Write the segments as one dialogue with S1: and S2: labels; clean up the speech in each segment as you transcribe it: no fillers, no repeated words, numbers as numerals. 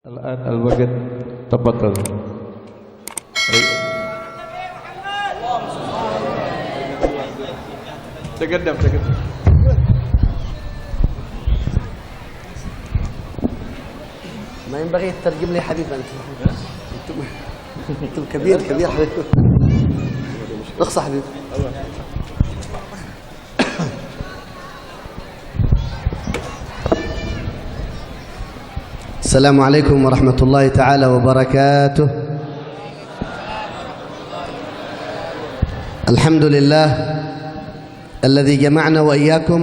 S1: الآن الوقت تفضل. تقدم.
S2: ما ينبغي تترجم لي حبيب أنت. أنتم كبير حبيب. رخصة حبيب. السلام عليكم ورحمة الله تعالى وبركاته. الحمد لله الذي جمعنا وإياكم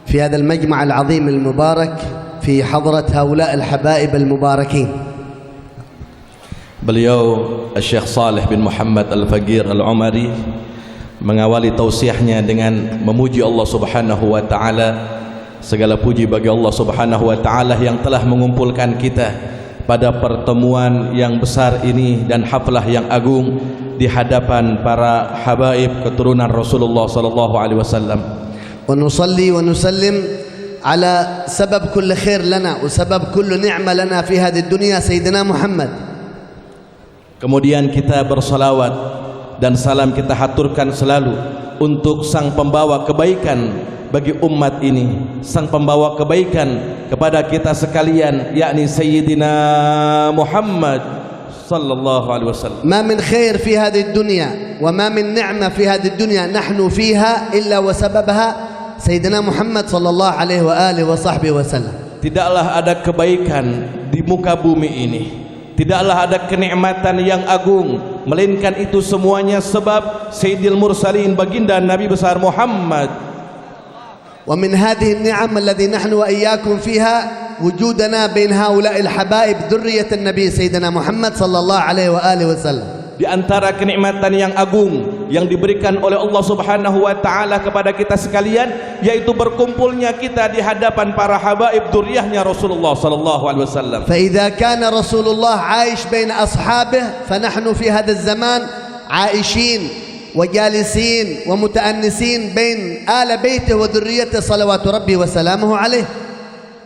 S2: في هذا المجمع العظيم المبارك في حضرة هؤلاء الحبائب المباركين.
S3: Beliau Syekh Saleh bin Muhammad Al-Faqir Al-Umari mengawali tausiahnya dengan memuji Allah Subhanahu wa taala. Segala puji bagi Allah Subhanahu wa taala yang telah mengumpulkan kita pada pertemuan yang besar ini dan haflah yang agung di hadapan para habaib keturunan Rasulullah sallallahu alaihi wasallam.
S2: Wa nusalli wa nusallim ala sabab kulli khair lana wa sabab kulli ni'mah lana fi hadhihi dunya sayyidina Muhammad.
S3: Kemudian kita bersalawat dan salam kita haturkan selalu untuk sang pembawa kebaikan bagi umat ini, sang pembawa kebaikan kepada kita sekalian, yakni Sayyidina Muhammad sallallahu alaihi wasallam.
S2: Ma min khair fi hadhihi dunya wa ma min ni'mah fi hadhihi dunya nahnu fiha illa wa sababaha Sayyidina Muhammad sallallahu alaihi wa alihi wa sahbihi wasallam. Tidaklah
S3: ada kebaikan di muka bumi ini, tidaklah ada kenikmatan yang agung, melainkan itu semuanya sebab Sayyidil Mursalin baginda Nabi besar Muhammad.
S2: ومن هذه النعم الذي نحن وإياكم فيها وجودنا بين هؤلاء الحبائب ذرية النبي سيدنا محمد صلى الله عليه وآله وسلم.
S3: Di antara kenikmatan yang agung yang diberikan oleh Allah Subhanahu wa taala kepada kita sekalian, yaitu berkumpulnya kita di hadapan para habaib dzurriyyahnya Rasulullah sallallahu alaihi wasallam.
S2: فإذا كان رسول الله عايش بين أصحابه فنحن في هذا الزمان عائشين وجالسين ومتأنسين بين آل بيته وذريته صلوات ربي وسلامه عليه.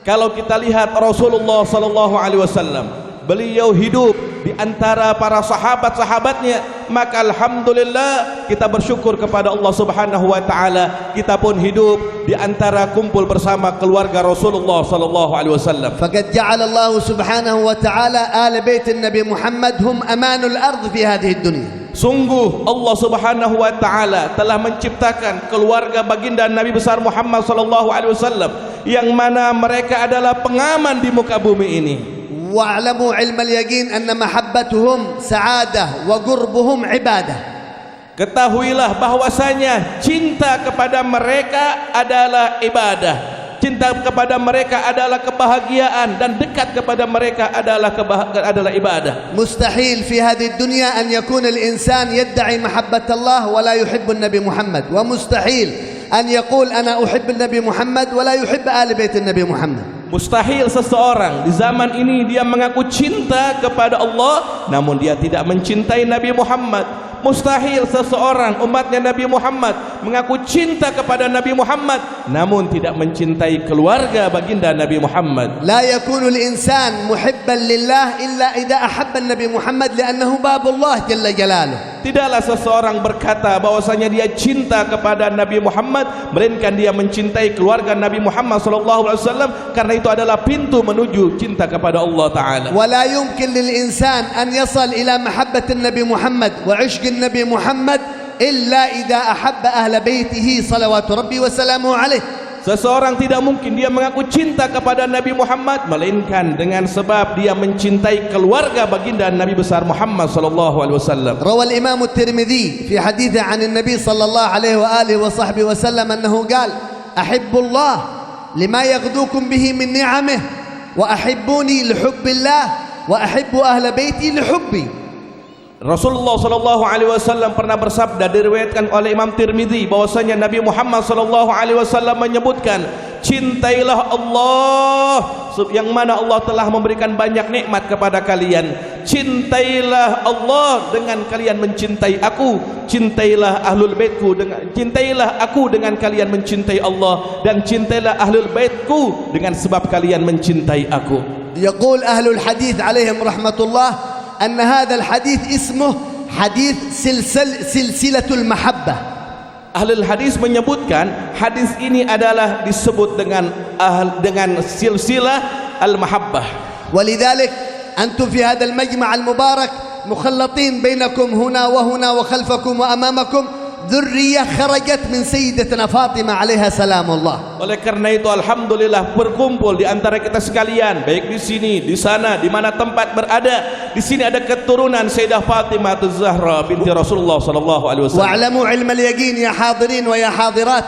S3: Kalau kita lihat Rasulullah sallallahu alaihi wasallam, beliau hidup di antara para sahabat-sahabatnya, maka alhamdulillah kita bersyukur kepada Allah Subhanahu wa taala, kita pun hidup di antara kumpul bersama keluarga Rasulullah sallallahu alaihi wasallam.
S2: Faqad ja'ala Allah Subhanahu wa taala آل بيت النبي محمد هم أمان الأرض في هذه الدنيا.
S3: Sungguh Allah Subhanahu wa taala telah menciptakan keluarga baginda Nabi besar Muhammad sallallahu alaihi wasallam yang mana mereka adalah pengaman di muka bumi ini.
S2: Wa'lamu 'ilmal yaqin anna mahabbatuhum sa'adah wa qurbuhum ibadah.
S3: Ketahuilah bahwasanya cinta kepada mereka adalah ibadah. Cinta kepada mereka adalah kebahagiaan dan dekat kepada mereka adalah ibadah.
S2: Mustahil fi hadhihi dunya an yakuna al-insan yad'i mahabbat Allah wa la yuhibbu an-nabi Muhammad, wa mustahil an yaqul ana uhibbu an-nabi Muhammad wa la yuhibbu ahli bait an-nabi Muhammad.
S3: Mustahil seseorang di zaman ini dia mengaku cinta kepada Allah namun dia tidak mencintai Nabi Muhammad. Mustahil seseorang umatnya Nabi Muhammad mengaku cinta kepada Nabi Muhammad namun tidak mencintai keluarga baginda Nabi Muhammad.
S2: La yakunu al-insan muhibban lillah illa idza ahabba an-nabi Muhammad li'annahu babullah jalla jalaluh.
S3: Tidaklah seseorang berkata bahwasanya dia cinta kepada Nabi Muhammad melainkan dia mencintai keluarga Nabi Muhammad sallallahu alaihi wasallam, karena itu adalah pintu menuju cinta kepada Allah taala.
S2: Wa la yumkin lil insan an yasal ila mahabbati an-nabi Muhammad wa 'ishqi an-nabi Muhammad illa idza ahabba ahla baitihi salawatu rabbi wa salamuhu alaihi.
S3: Seseorang tidak mungkin dia mengaku cinta kepada Nabi Muhammad melainkan dengan sebab dia mencintai keluarga baginda Nabi besar Muhammad sallallahu alaihi wasallam.
S2: Rawal Imam At-Tirmidzi fi haditsih 'an an-nabi sallallahu alaihi wa alihi wa sahbihi wa sallam annahu qala ahibbullah lima yaghdukum bihi min ni'amihi wa ahibbuni li hubbillah wa ahibbu ahla baiti li hubbi.
S3: Rasulullah sallallahu alaihi wasallam pernah bersabda, diriwayatkan oleh Imam Tirmidzi, bahwasanya Nabi Muhammad sallallahu alaihi wasallam menyebutkan, cintailah Allah yang mana Allah telah memberikan banyak nikmat kepada kalian. Cintailah Allah dengan kalian mencintai aku. Cintailah ahlul baitku dengan cintailah aku dengan kalian mencintai Allah, dan cintailah ahlul baitku dengan sebab kalian mencintai aku.
S2: يقول أهل الحديث عليهم رحمة الله أن هذا الحديث اسمه حديث سلسلة المحبة.
S3: Ahlul hadis menyebutkan hadis ini adalah disebut dengan silsilah al-mahabbah.
S2: ولذلك أنتم في هذا المجمع المبارك مخلطين بينكم هنا وهنا وخلفكم وأمامكم ذرية خرجت من سيدتنا فاطمة عليها سلام الله.
S3: Oleh karena itu alhamdulillah berkumpul di antara kita sekalian, baik di sini, di sana, di mana tempat berada. Di sini ada keturunan Sayyidah Fatimah Az-Zahra binti Rasulullah sallallahu alaihi wasallam.
S2: واعلموا علم اليقين يا حاضرين ويا حاضرات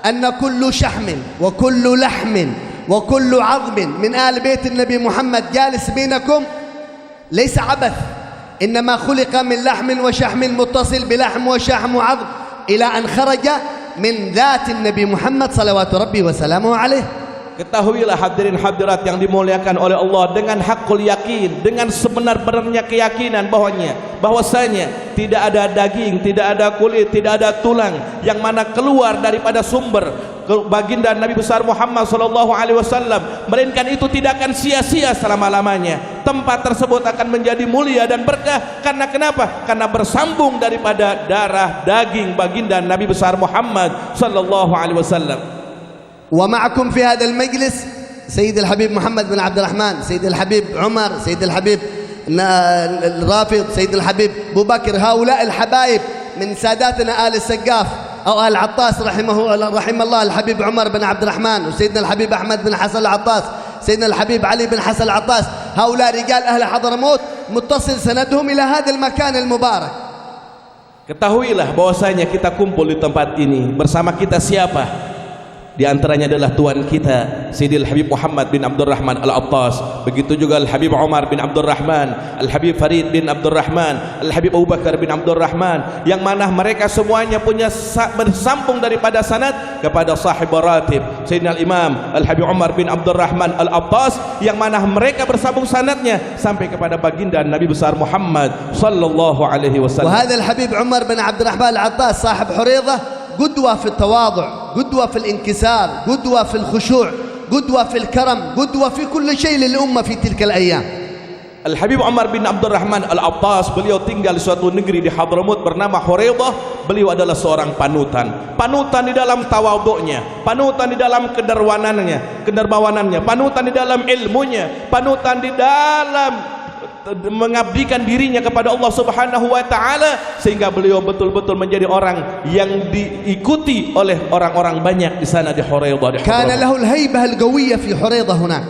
S2: أن كل شحم وكل لحم وكل عظم من آل بيت النبي محمد جالس بينكم ليس عبث، إنما خلق من لحم وشحم متصل بلحم وشحم وعظم إلى أن خرج من ذات النبي محمد صلوات ربي وسلامه عليه.
S3: Ketahuilah hadirin hadirat yang dimuliakan oleh Allah, dengan hakul yakin, dengan sebenar-benarnya keyakinan bahwasanya tidak ada daging, tidak ada kulit, tidak ada tulang yang mana keluar daripada sumber baginda Nabi besar Muhammad sallallahu alaihi wasallam, melainkan itu tidak akan sia-sia selama-lamanya. Tempat tersebut akan menjadi mulia dan berkah. Karena kenapa? Karena bersambung daripada darah daging baginda Nabi besar Muhammad sallallahu alaihi wasallam.
S2: ومعكم في هذا المجلس سيد الحبيب محمد بن عبد الرحمن، سيد الحبيب عمر، سيد الحبيب الرافض، سيد الحبيب أبو بكر، هؤلاء الحبايب من ساداتنا آل السقاف أو آل عطاس رحم الله الحبيب عمر بن عبد الرحمن، وسيدنا الحبيب أحمد بن حسن العطاس، سيدنا الحبيب علي بن حسن العطاس. هؤلاء رجال أهل حضرموت متصل سندهم إلى هذا المكان المبارك.
S3: Ketahuilah bahwasanya kita kumpul di tempat ini bersama kita siapa? Di antaranya adalah tuan kita Sayyidil Habib Muhammad bin Abdul Rahman Al-Attas, begitu juga Al-Habib Umar bin Abdul Rahman, Al-Habib Farid bin Abdul Rahman, Al-Habib Abu Bakar bin Abdul Rahman, yang mana mereka semuanya punya bersambung daripada sanad kepada sahib ratib Sayyidina Al-Imam Al-Habib Umar bin Abdul Rahman Al-Attas, yang mana mereka bersambung sanadnya sampai kepada baginda Nabi besar Muhammad sallallahu alaihi wasallam.
S2: وهذا الحبيب عمر بن عبد الرحمن العطاس صاحب حريضة قدوة في التواضع، قدوة في الانكسار، قدوة في الخشوع، قدوة في الكرم، قدوة في كل شيء للأمة في تلك الأيام.
S3: Al-Habib Umar bin Abdul Rahman Al-Attas, beliau tinggal di suatu negeri di Hadramut bernama Huraidah. Beliau adalah seorang panutan di dalam tawadhu'nya, panutan di dalam kedermawanannya, panutan di dalam ilmunya, panutan di dalam mengabdikan dirinya kepada Allah Subhanahu wa taala, sehingga beliau betul-betul menjadi orang yang diikuti oleh orang-orang banyak di sana di Huraidah.
S2: Kana lahu al-haybah al-qawiyya fi Huraidah hunak.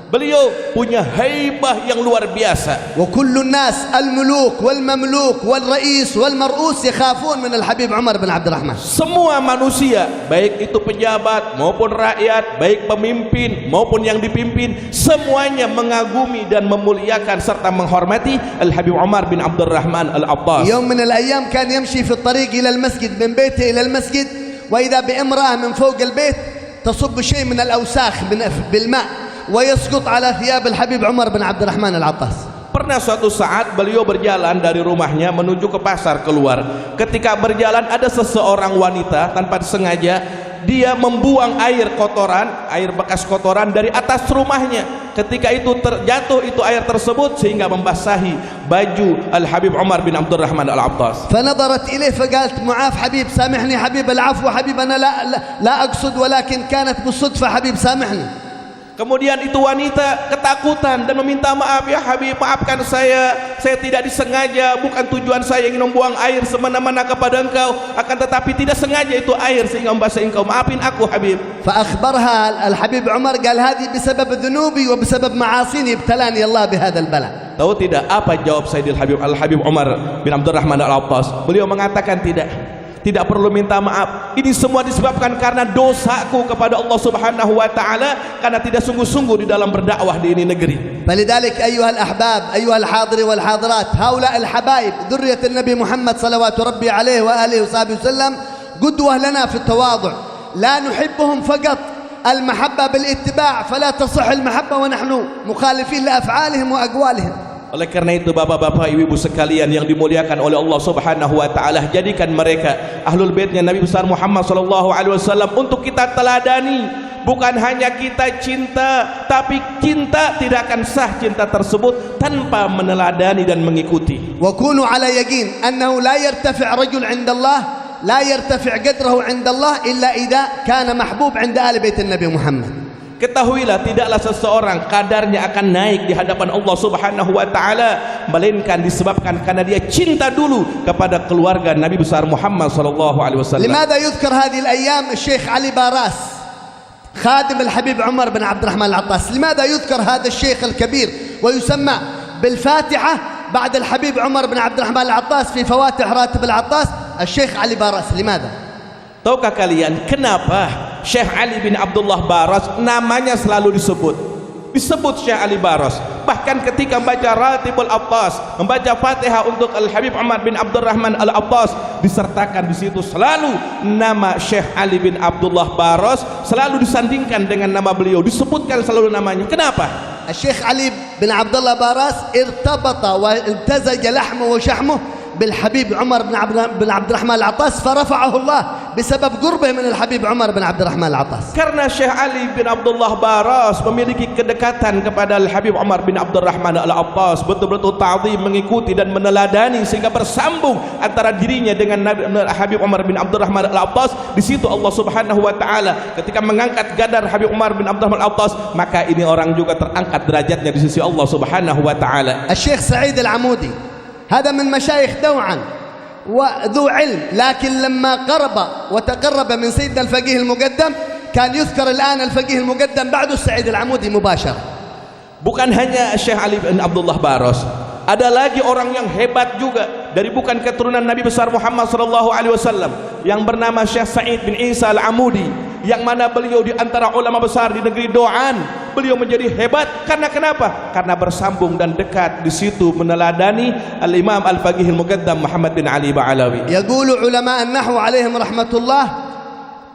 S3: Beliau punya haibah yang luar biasa.
S2: Wa kullu an-nas al-muluk wal-mamluk wal-rais wal-mar'us yakhafun min al-Habib Umar bin Abdul Rahman.
S3: Semua manusia, baik itu pejabat maupun rakyat, baik pemimpin maupun yang dipimpin, semuanya mengagumi dan memuliakan serta menghormati Al-Habib Umar bin Abdul Rahman Al-Attas.
S2: يوم من الأيام كان يمشي في الطريق إلى المسجد من بيته إلى المسجد وإذا بامرأة من فوق البيت تصب شيء من الأوساخ بالماء ويسقط على ثياب الحبيب عمر بن عبد الرحمن العطاس.
S3: Pernah suatu saat beliau berjalan dari rumahnya menuju ke pasar keluar. Ketika berjalan ada seseorang wanita tanpa sengaja dia membuang air kotoran, air bekas kotoran dari atas rumahnya. Ketika itu terjatuh itu air tersebut sehingga membasahi baju Al-Habib Umar bin Abdul Rahman Al-Attas.
S2: فنظرت إليه فقالت معاف حبيب سامحني حبيب العفو حبيب أنا لا أقصد ولكن كانت بالصدفة حبيب سامحني.
S3: Kemudian itu wanita ketakutan dan meminta maaf, ya Habib, maafkan saya tidak disengaja, bukan tujuan saya ingin membuang air semena-mena kepada engkau, akan tetapi tidak sengaja itu air sehingga membasahi engkau, maafin aku Habib.
S2: فأخبرها الحبيب عمر قال هذه بسبب ذنوبي وبسبب معاصيني ابتلاني الله بهذا البلاء.
S3: Tahu tidak apa jawab Sayyidil Habib Al-Habib Umar bin Abdul Rahman Al-Attas? Beliau mengatakan tidak perlu minta maaf. Ini semua disebabkan karena dosaku kepada Allah Subhanahu wa taala, karena tidak sungguh-sungguh di dalam berdakwah di ini negeri.
S2: فلذلك أيها الأحباب أيها الحاضرين والحاضرات هؤلاء الحبايب ذرية النبي محمد صلوات ربي عليه وآله وصحبه وسلم قدوة لنا في التواضع. لا نحبهم فقط المحبة بالاتباع، فلا تصح المحبة ونحن مخالفين لأفعالهم وأقوالهم.
S3: Oleh karena itu bapak-bapak, ibu-ibu sekalian yang dimuliakan oleh Allah Subhanahu wa taala, jadikan mereka ahlul baitnya Nabi besar Muhammad sallallahu alaihi wasallam untuk kita teladani, bukan hanya kita cinta, tapi cinta tidak akan sah cinta tersebut tanpa meneladani dan mengikuti.
S2: وكونوا على يقين أنه لا يرتفع رجل عند الله لا يرتفع قدره عند الله إلا إذا كان محبوب عند آل بيت النبي محمد.
S3: Ketahuilah, tidaklah seseorang kadarnya akan naik di hadapan Allah Subhanahu wa taala melainkan disebabkan karena dia cinta dulu kepada keluarga Nabi besar Muhammad sallallahu alaihi wasallam.
S2: لماذا يذكر هذه الأيام الشيخ علي باراس خادم الحبيب عمر بن عبد الرحمن العطاس؟ لماذا يذكر هذا الشيخ الكبير ويسمى بالفاتحة بعد الحبيب عمر بن عبد الرحمن العطاس في فواتح راتب العطاس الشيخ علي باراس؟ لماذا؟
S3: Tahukah kalian kenapa Syekh Ali bin Abdullah Baras namanya selalu disebut Syekh Ali Baras? Bahkan ketika membaca Ratibul Attas, membaca Fatihah untuk Al-Habib Umar bin Abdurrahman Al-Attas, disertakan di situ selalu nama Syekh Ali bin Abdullah Baras, selalu disandingkan dengan nama beliau, disebutkan selalu namanya. Kenapa?
S2: الشيخ علي بن عبد الله باراس ارتبط وامتزج لحمه وشحمه بالحبيب عمر بن عبد الرحمن العطاس فرفعه الله بسبب قربه من الحبيب عمر بن عبد الرحمن العطاس.
S3: Karena Syekh Ali bin Abdullah Baras memiliki kedekatan kepada Al-Habib Umar bin Abdurrahman Al-Attas, betul-betul ta'zim, mengikuti dan meneladani sehingga bersambung antara dirinya dengan Habib Umar bin Abdurrahman Al-Attas. Di situ Allah Subhanahu wa taala ketika mengangkat gadar Habib Umar bin Abdurrahman Al-Attas, maka ini orang juga terangkat derajatnya di sisi Allah Subhanahu wa taala.
S2: الشيخ سعيد العمودي هذا من مشايخ دوعا وذو علم، لكن لما قرب وتقرب من سيدنا الفقيه المقدم كان يذكر الآن الفقيه المقدم بعد السعيد العمودي مباشرة.
S3: Bukan hanya Syekh Ali bin Abdullah Baras, ada lagi orang yang hebat juga dari bukan keturunan Nabi besar Muhammad sallallahu alaihi wasallam yang bernama Syekh Sa'id bin Isa Al-Amudi, yang mana beliau di antara ulama besar di negeri Doan. Beliau menjadi hebat karena kenapa? Karena bersambung dan dekat di situ meneladani Al-Imam Al-Faqih Al-Muqaddam Muhammad bin Ali Ba'alawi.
S2: يقول علماء النحو عليهم رحمة الله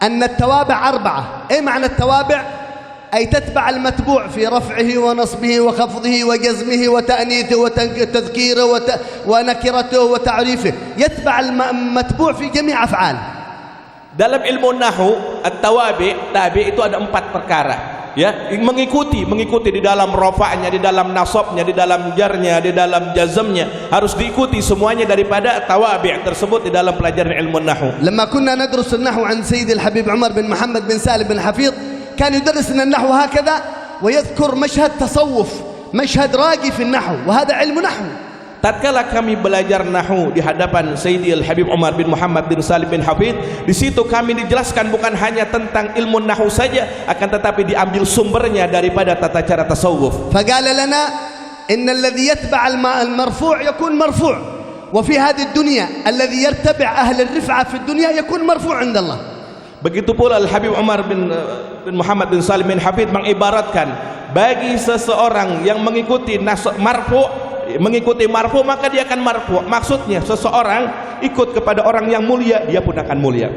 S2: أن التوابع 4. أي معنى التوابع؟ أي تتبع المتبوع في رفعه ونصبه وخفضه وجزمه وتأنيثه وتذكيره ونكرته وتعريفه، يتبع المتبوع في جميع أفعاله.
S3: Dalam ilmu nahwu, at-tawabi, tabi itu ada 4 perkara. Ya, mengikuti di dalam rafa'nya, di dalam nasabnya, di dalam jarnya, di dalam jazmnya, harus diikuti semuanya daripada tawabi' tersebut di dalam pelajaran ilmu nahwu.
S2: لما كنا ندرس النحو عند سيد الحبيب عمر بن محمد بن سالم بن حفيظ كان يدرسنا النحو هكذا ويذكر مشهد تصوف، مشهد راقي في النحو، وهذا علم نحو.
S3: Tatkala kami belajar nahwu di hadapan Sayyidi Al-Habib Umar bin Muhammad bin Salim bin Hafid, di situ kami dijelaskan bukan hanya tentang ilmu nahwu saja, akan tetapi diambil sumbernya daripada tata cara tasawuf.
S2: فقال لنا إن الذي يتبع المرفوع يكون مرفوع، وفي هذه الدنيا الذي يتبع أهل الرفعة في الدنيا يكون مرفوع عند الله. Begitu
S3: pula Al-Habib Umar bin Muhammad bin Salim bin Hafid mengibaratkan bagi seseorang yang mengikuti mengikuti marfu, maka dia akan marfu. Maksudnya seseorang ikut kepada orang yang mulia, dia pun akan mulia.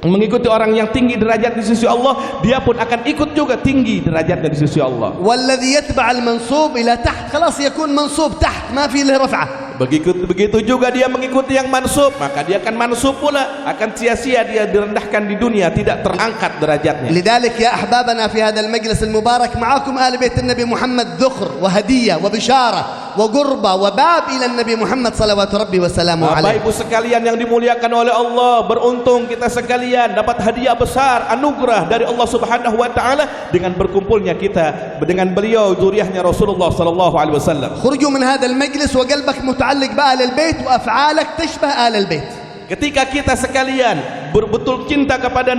S3: Mengikuti orang yang tinggi derajat di sisi Allah, dia pun akan ikut juga tinggi derajatnya di sisi Allah.
S2: والذي يتبع المنصوب إلى تحت خلاص يكون منصوب تحت ما في له رفعة.
S3: Begitu juga dia mengikuti yang mansub, maka dia akan mansub pula, akan sia-sia dia direndahkan di dunia, tidak terangkat derajatnya.
S2: لذلك يا أحبابنا في هذا المجلس المبارك معكم آل بيت النبي محمد ذخر وهدية وبشارة وقربة وباب إلى النبي محمد صلوات ربي وسلامه عليه.
S3: Bapak Ibu sekalian yang dimuliakan oleh Allah, beruntung kita sekalian dapat hadiah besar, anugerah dari Allah Subhanahu wa taala dengan berkumpulnya kita dengan beliau, zuriyahnya Rasulullah sallallahu alaihi wasallam.
S2: خرجوا من هذا المجلس وقلبك متعلق بآل البيت وأفعالك تشبه آل البيت.
S3: Ketika kita sekalian betul cinta kepada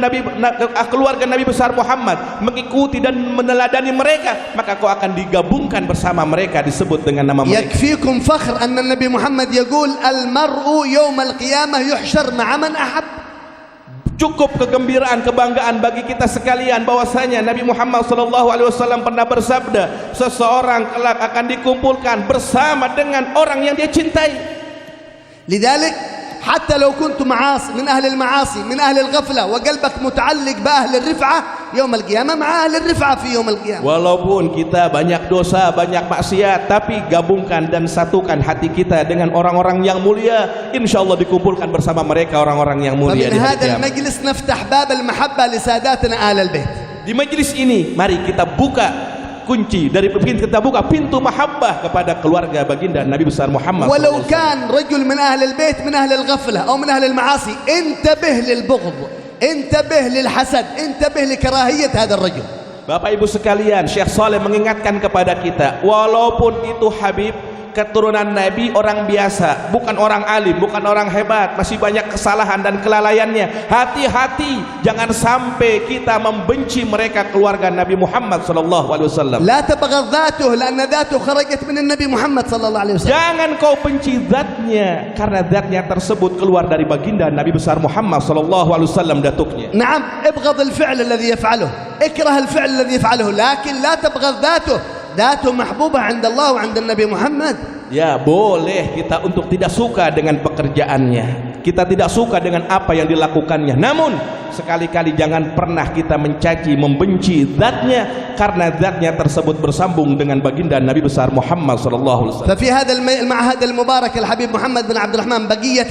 S3: keluarga Nabi besar Muhammad, mengikuti dan meneladani mereka, maka kau akan digabungkan bersama mereka, disebut dengan nama mereka.
S2: يكفيكم فخر أن النبي محمد يقول المرء يوم القيامة يحشر مع من أحب.
S3: Cukup kegembiraan, kebanggaan bagi kita sekalian bahwasanya Nabi Muhammad SAW pernah bersabda, seseorang kelak akan dikumpulkan bersama dengan orang yang dia cintai.
S2: لذلك حتى لو كنت من أهل المعاصي من أهل الغفلة وقلبك متعلق بأهل الرفعة يوم القيامة مع أهل الرفعة في يوم القيامة. Walaupun
S3: kita banyak dosa, banyak maksiat, tapi gabungkan dan satukan hati kita dengan orang-orang yang mulia, insyaallah dikumpulkan bersama mereka orang-orang yang mulia di hari kiamat.
S2: فمن هذا المجلس نفتح باب المحبة لساداتنا آل البيت.
S3: Di majlis ini mari kita buka kunci dari kita buka pintu mahabbah kepada keluarga baginda Nabi besar Muhammad.
S2: ولو كان رجل من أهل البيت من أهل الغفلة أو من أهل المعاصي انتبه للبغض، انتبه للحسد، انتبه لكراهية هذا الرجل.
S3: Bapak Ibu sekalian, Syekh Saleh mengingatkan kepada kita, walaupun itu Habib keturunan Nabi, orang biasa, bukan orang alim, bukan orang hebat, masih banyak kesalahan dan kelalaiannya. Hati-hati, jangan sampai kita membenci mereka keluarga Nabi Muhammad sallallahu alaihi wasallam.
S2: لا تبغض ذاته لأن ذاته خرجت من النبي محمد صلى الله عليه وسلم.
S3: Jangan kau benci zatnya, karena zatnya tersebut keluar dari baginda Nabi besar Muhammad sallallahu alaihi wasallam datuknya.
S2: نعم، ابغض الفعل الذي يفعله، اكره الفعل الذي يفعله، لكن لا تبغض ذاته. ذاته محبوبة عند الله وعند النبي محمد.
S3: Ya, boleh kita untuk tidak suka dengan pekerjaannya, kita tidak suka dengan apa yang dilakukannya, namun sekali-kali jangan pernah kita mencaci, membenci zatnya, karena zatnya tersebut bersambung dengan baginda Nabi besar Muhammad sallallahu alaihi wasallam.
S2: ففي هذا المعهد المبارك الحبيب محمد بن عبد الرحمن بقية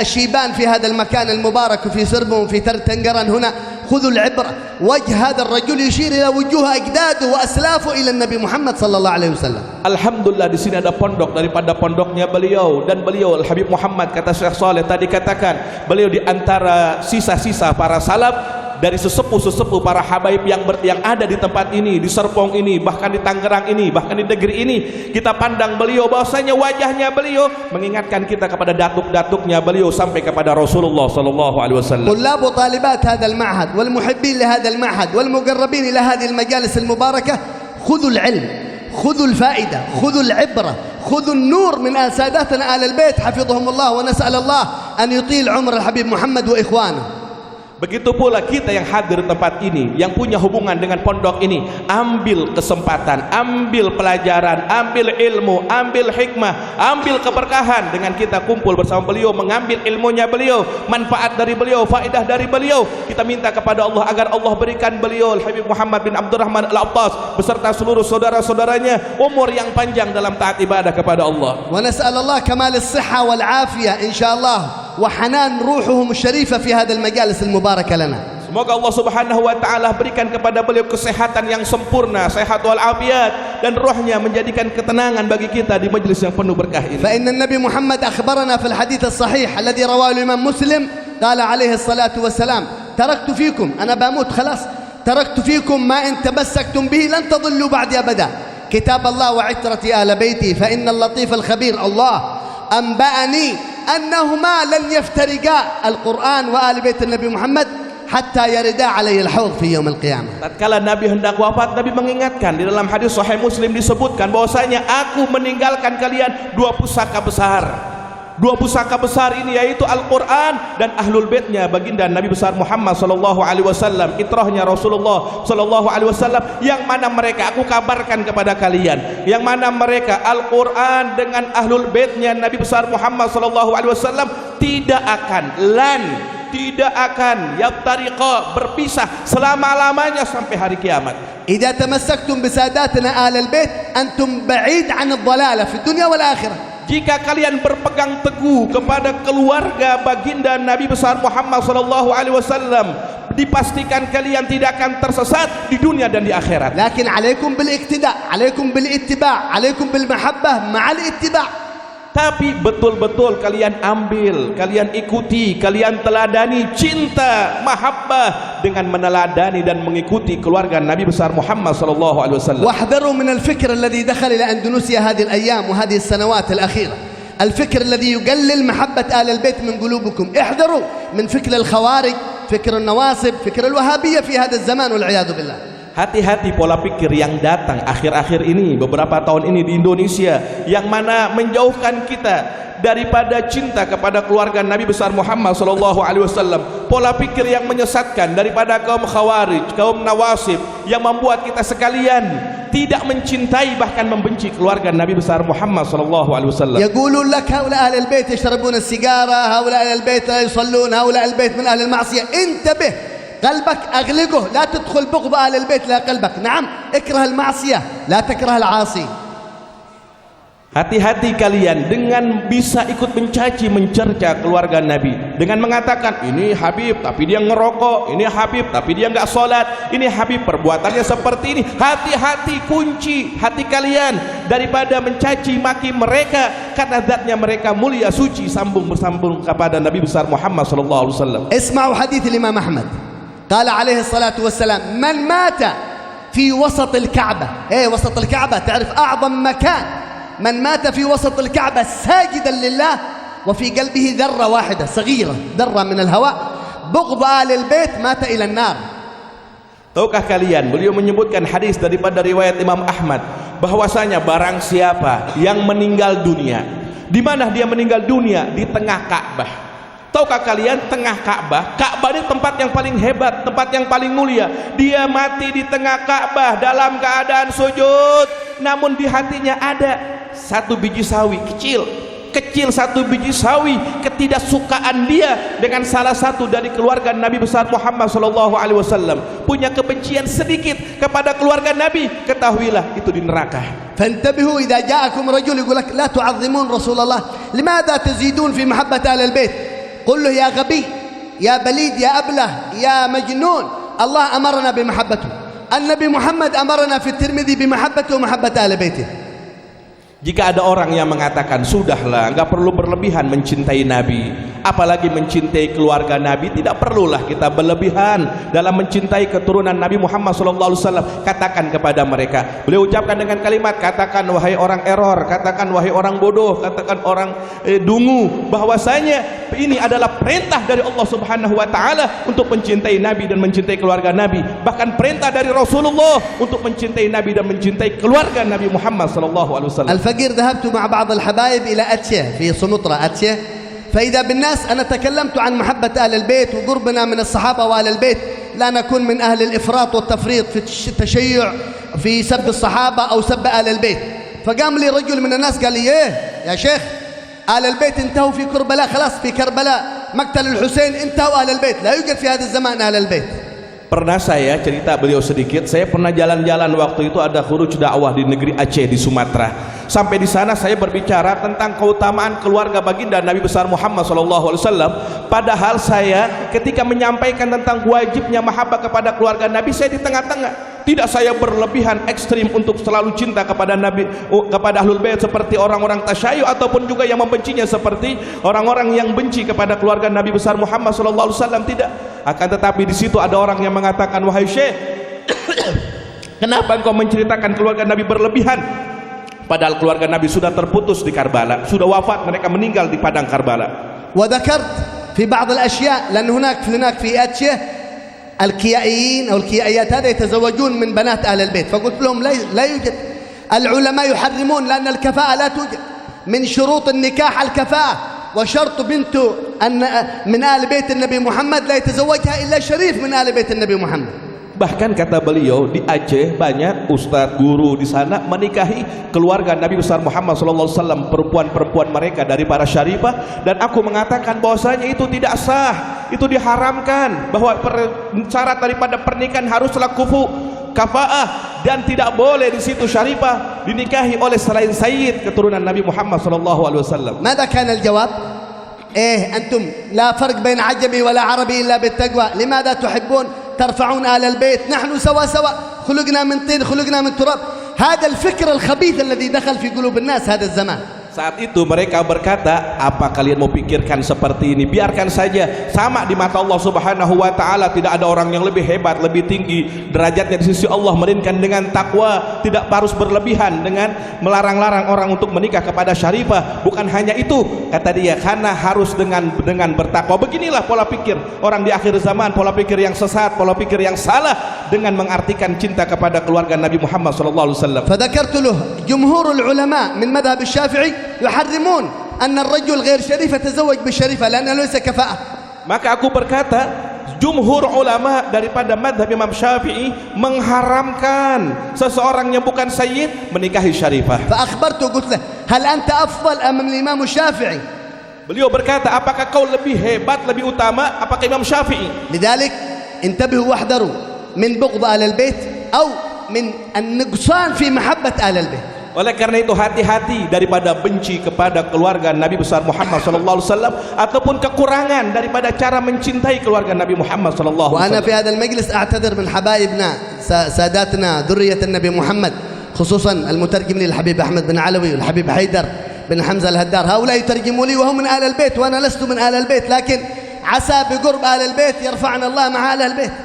S2: الشيبان في هذا المكان المبارك في سربون في تنقرن هنا، خذوا العبرة. وجه هذا الرجل يشير إلى وجوه أجداده وأسلافه إلى النبي محمد صلى الله عليه وسلم.
S3: Alhamdulillah, di sini ada pondok daripada pondoknya beliau, dan beliau Al-Habib Muhammad, kata Syekh Saleh tadi katakan, beliau di antara sisa-sisa para salaf, dari sesepuh-sesepuh para habaib yang ada di tempat ini, di Serpong ini, bahkan di Tangerang ini, bahkan di negeri ini. Kita pandang beliau, bahwasanya wajahnya beliau mengingatkan kita kepada datuk-datuknya beliau sampai kepada Rasulullah sallallahu alaihi wasallam.
S2: طلاب وطالبات هذا المعهد والمحبين لهذا المعهد والمقربين إلى هذه المجالس المباركة، خذوا العلم، خذوا الفائدة، خذوا العبرة، خذوا النور من ساداتنا آل البيت حفظهم الله، ونسأل الله أن يطيل عمر الحبيب محمد وإخوانه.
S3: Begitu pula kita yang hadir di tempat ini, yang punya hubungan dengan pondok ini, ambil kesempatan, ambil pelajaran, ambil ilmu, ambil hikmah, ambil keberkahan dengan kita kumpul bersama beliau, mengambil ilmunya beliau, manfaat dari beliau, faedah dari beliau. Kita minta kepada Allah agar Allah berikan beliau Habib Muhammad bin Abdurrahman Al-Abbas beserta seluruh saudara-saudaranya umur yang panjang dalam taat ibadah kepada Allah.
S2: ونسأل الله كمال الصحة والعافية إن شاء الله وحنان روحهم الشريفة في هذا المجالس المباركة لنا.
S3: Semoga Allah Subhanahu wa taala berikan kepada beliau kesehatan yang sempurna, sehat wal afiat, dan rohnya menjadikan ketenangan bagi kita di majelis yang penuh berkah ini.
S2: فإن النبي محمد أخبرنا في الحديث الصحيح الذي رواه الإمام مسلم قال عليه الصلاة والسلام: تركت فيكم، أنا بموت خلاص، تركت فيكم ما إن تمسكتم به لن تضلوا بعد أبدا، كتاب الله وعترتي آل بيتي، فإن اللطيف الخبير الله أنبأني أنهما لن يفترقا، القرآن وآل بيت النبي محمد، حتى يردا علي الحوض في يوم القيامة.
S3: Tatkala Nabi hendak wafat, Nabi mengingatkan, di dalam hadis Sahih Muslim disebutkan bahwasanya aku meninggalkan kalian dua pusaka besar. Dua pusaka besar ini yaitu Al-Quran dan Ahlul Baitnya baginda Nabi besar Muhammad sallallahu alaihi wasallam, itrahnya Rasulullah sallallahu alaihi wasallam, yang mana mereka aku kabarkan kepada kalian, yang mana mereka Al-Quran dengan Ahlul Baitnya Nabi besar Muhammad sallallahu alaihi wasallam tidak akan yaftariqa, berpisah selama-lamanya sampai hari kiamat.
S2: إذا تمسكتم بساداتنا آل البيت أنتم بعيد عن الضلالة في الدنيا والآخرة.
S3: Jika kalian berpegang teguh kepada keluarga baginda Nabi besar Muhammad sallallahu alaihi wasallam, dipastikan kalian tidak akan tersesat di dunia dan di akhirat.
S2: لكن عليكم بالاقتداء، عليكم بالاتباع، عليكم بالمحبة مع الاتباع.
S3: Tapi betul-betul kalian ambil, kalian ikuti, kalian teladani cinta, mahabbah dengan meneladani dan mengikuti keluarga Nabi besar Muhammad sallallahu alaihi wasallam.
S2: واحذروا من الفكر الذي دخل إلى أندونيسيا هذه الأيام وهذه السنوات الأخيرة، الفكر الذي يقلل محبة آل البيت من قلوبكم. احذروا من فكر الخوارج، فكر النواصب، فكر الوهابية في هذا الزمان والعياذ بالله.
S3: Hati-hati pola pikir yang datang akhir-akhir ini, beberapa tahun ini di Indonesia, yang mana menjauhkan kita daripada cinta kepada keluarga Nabi besar Muhammad sallallahu alaihi wasallam. Pola pikir yang menyesatkan daripada kaum khawarij, kaum nawasib, yang membuat kita sekalian tidak mencintai bahkan membenci keluarga Nabi besar Muhammad sallallahu alaihi wasallam.
S2: يقولون لك هؤلاء أهل البيت يشربون السيجارة، هؤلاء أهل البيت لا يصلون، هؤلاء البيت من أهل المعصية. انتبه، قلبك أغلقه، لا تدخل بغض أهل البيت لا قلبك. نعم، اكره المعصية لا تكره العاصي.
S3: Hati-hati kalian dengan bisa ikut mencaci mencerca keluarga Nabi dengan mengatakan ini Habib tapi dia ngerokok, ini Habib tapi dia nggak sholat, ini Habib perbuatannya seperti ini. Hati-hati, kunci hati kalian daripada mencaci maki mereka, karena zatnya mereka mulia suci, sambung bersambung kepada Nabi besar Muhammad sallallahu alaihi wasallam.
S2: اسمعوا حديث الإمام أحمد قال عليه الصلاة والسلام من مات في وسط الكعبة، وسط الكعبة تعرف أعظم مكان، من مات في وسط الكعبة ساجدا لله وفي قلبه ذرة واحدة صغيرة ذرة من الهواء بغض آل البيت مات إلى النار.
S3: Tahukah kalian, beliau menyebutkan hadis daripada riwayat Imam Ahmad bahwasanya barang siapa yang meninggal dunia, di mana dia meninggal dunia? Di tengah Ka'bah. Tahukah kalian, tengah Ka'bah, Ka'bah ini tempat yang paling hebat, tempat yang paling mulia. Dia mati di tengah Ka'bah dalam keadaan sujud, namun di hatinya ada satu biji sawi kecil satu biji sawi ketidaksukaan dia dengan salah satu dari keluarga Nabi besar Muhammad sallallahu alaihi wasallam, punya kebencian sedikit kepada keluarga Nabi, ketahuilah itu di neraka.
S2: فانتبهوا إذا جاءكم رجل يقول لك لا تعظمون رسول الله لماذا تزيدون في محبة آل البيت، قل له يا غبي يا بليد يا أبله يا مجنون، الله أمرنا بمحبته، النبي محمد أمرنا في الترمذي بمحبته ومحبة آل بيته.
S3: Jika ada orang yang mengatakan sudahlah, enggak perlu berlebihan mencintai Nabi, apalagi mencintai keluarga Nabi, tidak perlulah kita berlebihan dalam mencintai keturunan Nabi Muhammad SAW. Katakan kepada mereka, beliau ucapkan dengan kalimat, katakan wahai orang error, katakan wahai orang bodoh, katakan orang dungu, bahwasanya ini adalah perintah dari Allah Subhanahu wa taala untuk mencintai Nabi dan mencintai keluarga Nabi, bahkan perintah dari Rasulullah untuk mencintai Nabi dan mencintai keluarga Nabi Muhammad SAW.
S2: الفقير ذهبت مع بعض الحبايب إلى أتشة في سمطرة أتشة، فإذا بالناس أنا تكلمت عن محبة أهل البيت وقربنا من الصحابة وأهل البيت، لا نكون من أهل الإفراط والتفريط في التشيع في سب الصحابة أو سب أهل البيت. فقام لي رجل من الناس قال لي يا شيخ أهل البيت انتهوا في كربلاء، خلاص في كربلاء مقتل الحسين انتهوا أهل البيت، لا يوجد في هذا الزمان أهل البيت.
S3: Pernah saya cerita beliau sedikit, saya pernah jalan-jalan waktu itu ada khuruj dakwah di negeri Aceh di Sumatera. Sampai di sana saya berbicara tentang keutamaan keluarga baginda Nabi besar Muhammad SAW. Padahal saya ketika menyampaikan tentang wajibnya mahabbah kepada keluarga Nabi, saya di tengah-tengah. Tidak saya berlebihan ekstrim untuk selalu cinta kepada Nabi, kepada Ahlul Bait seperti orang-orang tasyayyu ataupun juga yang membencinya seperti orang-orang yang benci kepada keluarga Nabi besar Muhammad SAW. Tidak. Akan tetapi di situ ada orang yang mengatakan, wahai Syekh, kenapa engkau menceritakan keluarga Nabi berlebihan? Padahal keluarga Nabi sudah terputus di Karbala, sudah wafat, mereka meninggal di padang Karbala.
S2: وذكرت في بعض الأشياء لأن هناك في أتشة الكيائيين أو الكيائيات هذا يتزوجون من بنات أهل البيت، فقلت لهم لا يوجد، العلماء يحرمون لأن الكفاءة لا توجد، من شروط النكاح الكفاءة، وشرط بنت من آل بيت النبي محمد لا يتزوجها إلا شريف من آل بيت النبي محمد.
S3: Bahkan kata beliau di Aceh banyak ustadz guru di sana menikahi keluarga Nabi besar Muhammad SAW, perempuan-perempuan mereka dari para syarifah, dan aku mengatakan bahwasanya itu tidak sah, itu diharamkan, bahwa syarat daripada pernikahan haruslah kufu kafaah, dan tidak boleh di situ syarifah dinikahi oleh selain sayyid keturunan Nabi Muhammad SAW.
S2: ماذا كان الجواب؟ أنتم لا فرق بين عجمي ولا عربي إلا بالتقوى، لماذا تحبون ترفعون آل البيت؟ نحن سوا خلقنا من طين خلقنا من تراب. هذا الفكر الخبيث الذي دخل في قلوب الناس هذا الزمان.
S3: Saat itu mereka berkata, apa kalian mau pikirkan seperti ini? Biarkan saja, sama di mata Allah Subhanahu wa taala, tidak ada orang yang lebih hebat, lebih tinggi derajatnya di sisi Allah melainkan dengan takwa. Tidak harus berlebihan dengan melarang-larang orang untuk menikah kepada syarifah. Bukan hanya itu, kata dia, karena harus dengan bertakwa. Beginilah pola pikir orang di akhir zaman, pola pikir yang sesat, pola pikir yang salah dengan mengartikan cinta kepada keluarga Nabi Muhammad SAW.
S2: فذكرت له جمهور العلماء من مذهب الشافعي يحرمون أن الرجل غير شريف يتزوج بالشريفة لأنه ليس كفاءة.
S3: Maka aku berkata, jumhur ulama daripada madhab Imam Syafi'i mengharamkan seseorang yang bukan sayyid menikahi syarifah.
S2: فأخبرته قلت له هل أنت أفضل أم الإمام الشافعي؟
S3: Beliau berkata, apakah kau lebih hebat, lebih utama, apakah Imam Syafi'i?
S2: لذلك انتبهوا واحذروا من بغض آل البيت أو من النقصان في محبة آل البيت.
S3: Oleh karena itu hati-hati daripada benci kepada keluarga Nabi besar Muhammad sallallahu alaihi wasallam ataupun kekurangan daripada cara mencintai keluarga Nabi Muhammad sallallahu alaihi
S2: وأنا
S3: wasallam.
S2: في هذا المجلس أعتذر من حبايبنا ساداتنا ذرية النبي محمد، خصوصا المترجم لي الحبيب أحمد بن علوي والحبيب حيدر بن حمزة الهدار، هؤلاء يترجموا لي وهم من آل البيت وأنا لست من آل البيت، لكن عسى بقرب آل البيت يرفعنا الله مع آل البيت.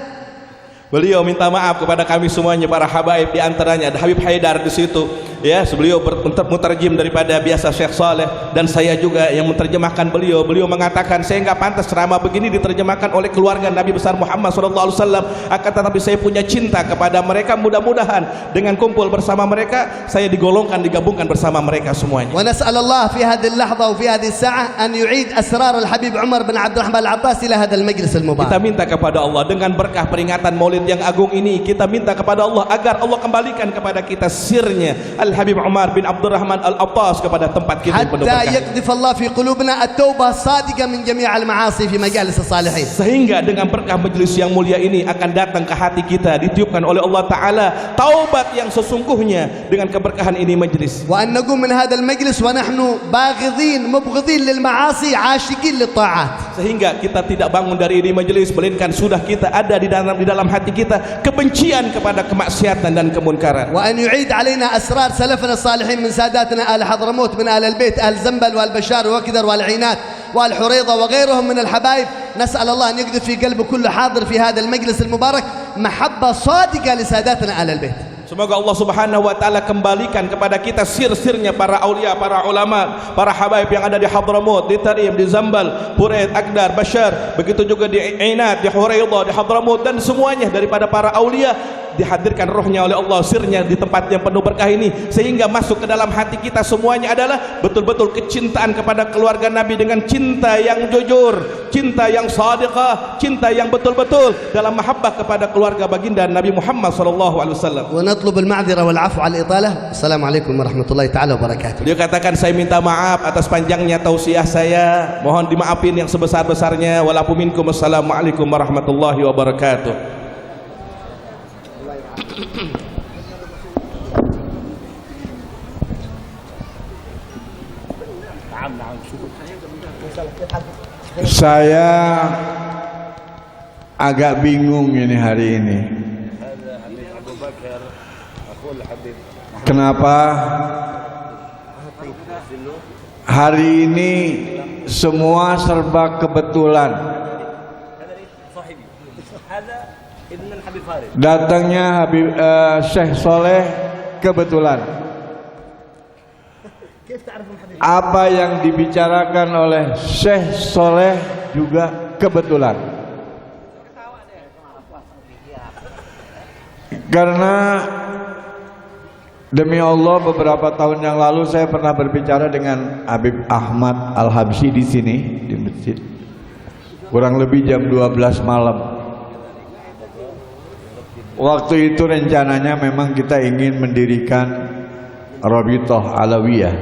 S3: Beliau minta maaf kepada kami semuanya para habaib, di antaranya ada Habib Haidar di situ. Ya, beliau mutarjim daripada biasa Syekh Saleh, dan saya juga yang menerjemahkan beliau. Beliau mengatakan saya enggak pantas ceramah begini diterjemahkan oleh keluarga Nabi besar Muhammad sallallahu alaihi wasallam, akan tetapi saya punya cinta kepada mereka. Mudah-mudahan dengan kumpul bersama mereka saya digabungkan bersama mereka semuanya.
S2: ونسأل الله في هذه اللحظة وفي هذه الساعة أن يعيد أسرار الحبيب عمر بن عبد الرحمن العباس إلى هذا المجلس
S3: Kita
S2: المبارك.
S3: minta kepada Allah dengan berkah peringatan Maulid yang agung ini, kita minta kepada Allah agar Allah kembalikan kepada kita sirnya Al-Habib Umar bin Abdurrahman Al-Abbas kepada tempat kita penuh
S2: حتى
S3: berkah.
S2: يقذف الله في قلوبنا التوبة الصادقة من جميع المعاصي في مجالس الصالحين.
S3: Sehingga dengan berkah majelis yang mulia ini akan datang ke hati kita, ditiupkan oleh Allah Ta'ala taubat yang sesungguhnya dengan keberkahan ini majelis.
S2: وأن نقوم من هذا المجلس ونحن باغضين مبغضين للمعاصي عاشقين للطاعات.
S3: Sehingga kita tidak bangun dari ini majelis, melainkan sudah kita ada di dalam hati kita kebencian kepada kemaksiatan dan kemunkaran.
S2: وأن يعيد علينا أسرار سلفنا الصالحين من ساداتنا آل حضرموت، من آل البيت، آل زنبل والبشار وكدر والعينات والحريضة وغيرهم من الحبايب. نسأل الله أن يقذف في قلب كل حاضر في هذا المجلس المبارك محبة صادقة لساداتنا آل البيت.
S3: Semoga Allah Subhanahu wa taala kembalikan kepada kita sir-sirnya para aulia, para ulama, para habaib yang ada di Hadramut, di Tarim, di Zambal, Puraid, Akdar, Bashar, begitu juga di Ainat, di Huraidah, di Hadramut, dan semuanya daripada para aulia dihadirkan rohnya oleh Allah, sirnya di tempat yang penuh berkah ini, sehingga masuk ke dalam hati kita semuanya adalah betul-betul kecintaan kepada keluarga Nabi dengan cinta yang jujur, cinta yang sadiqah, cinta yang betul-betul dalam mahabbah kepada keluarga baginda Nabi Muhammad sallallahu alaihi wasallam.
S2: ونطلب المعذرة والعفو على الإطالة. السلام عليكم ورحمة الله تعالى وبركاته.
S3: Dia katakan saya minta maaf atas panjangnya tausiah saya, mohon dimaafin yang sebesar-besarnya. Walaupun minkum, assalamualaikum warahmatullahi wabarakatuh.
S1: Saya agak bingung ini hari ini. Kenapa hari ini semua serba kebetulan? Datangnya Syekh Soleh kebetulan. Apa yang dibicarakan oleh Syekh Soleh juga kebetulan. Karena demi Allah beberapa tahun yang lalu saya pernah berbicara dengan Habib Ahmad Al-Habsyi di sini di masjid. Kurang lebih jam 12 malam. Waktu itu rencananya memang kita ingin mendirikan Rabithah Alawiyah.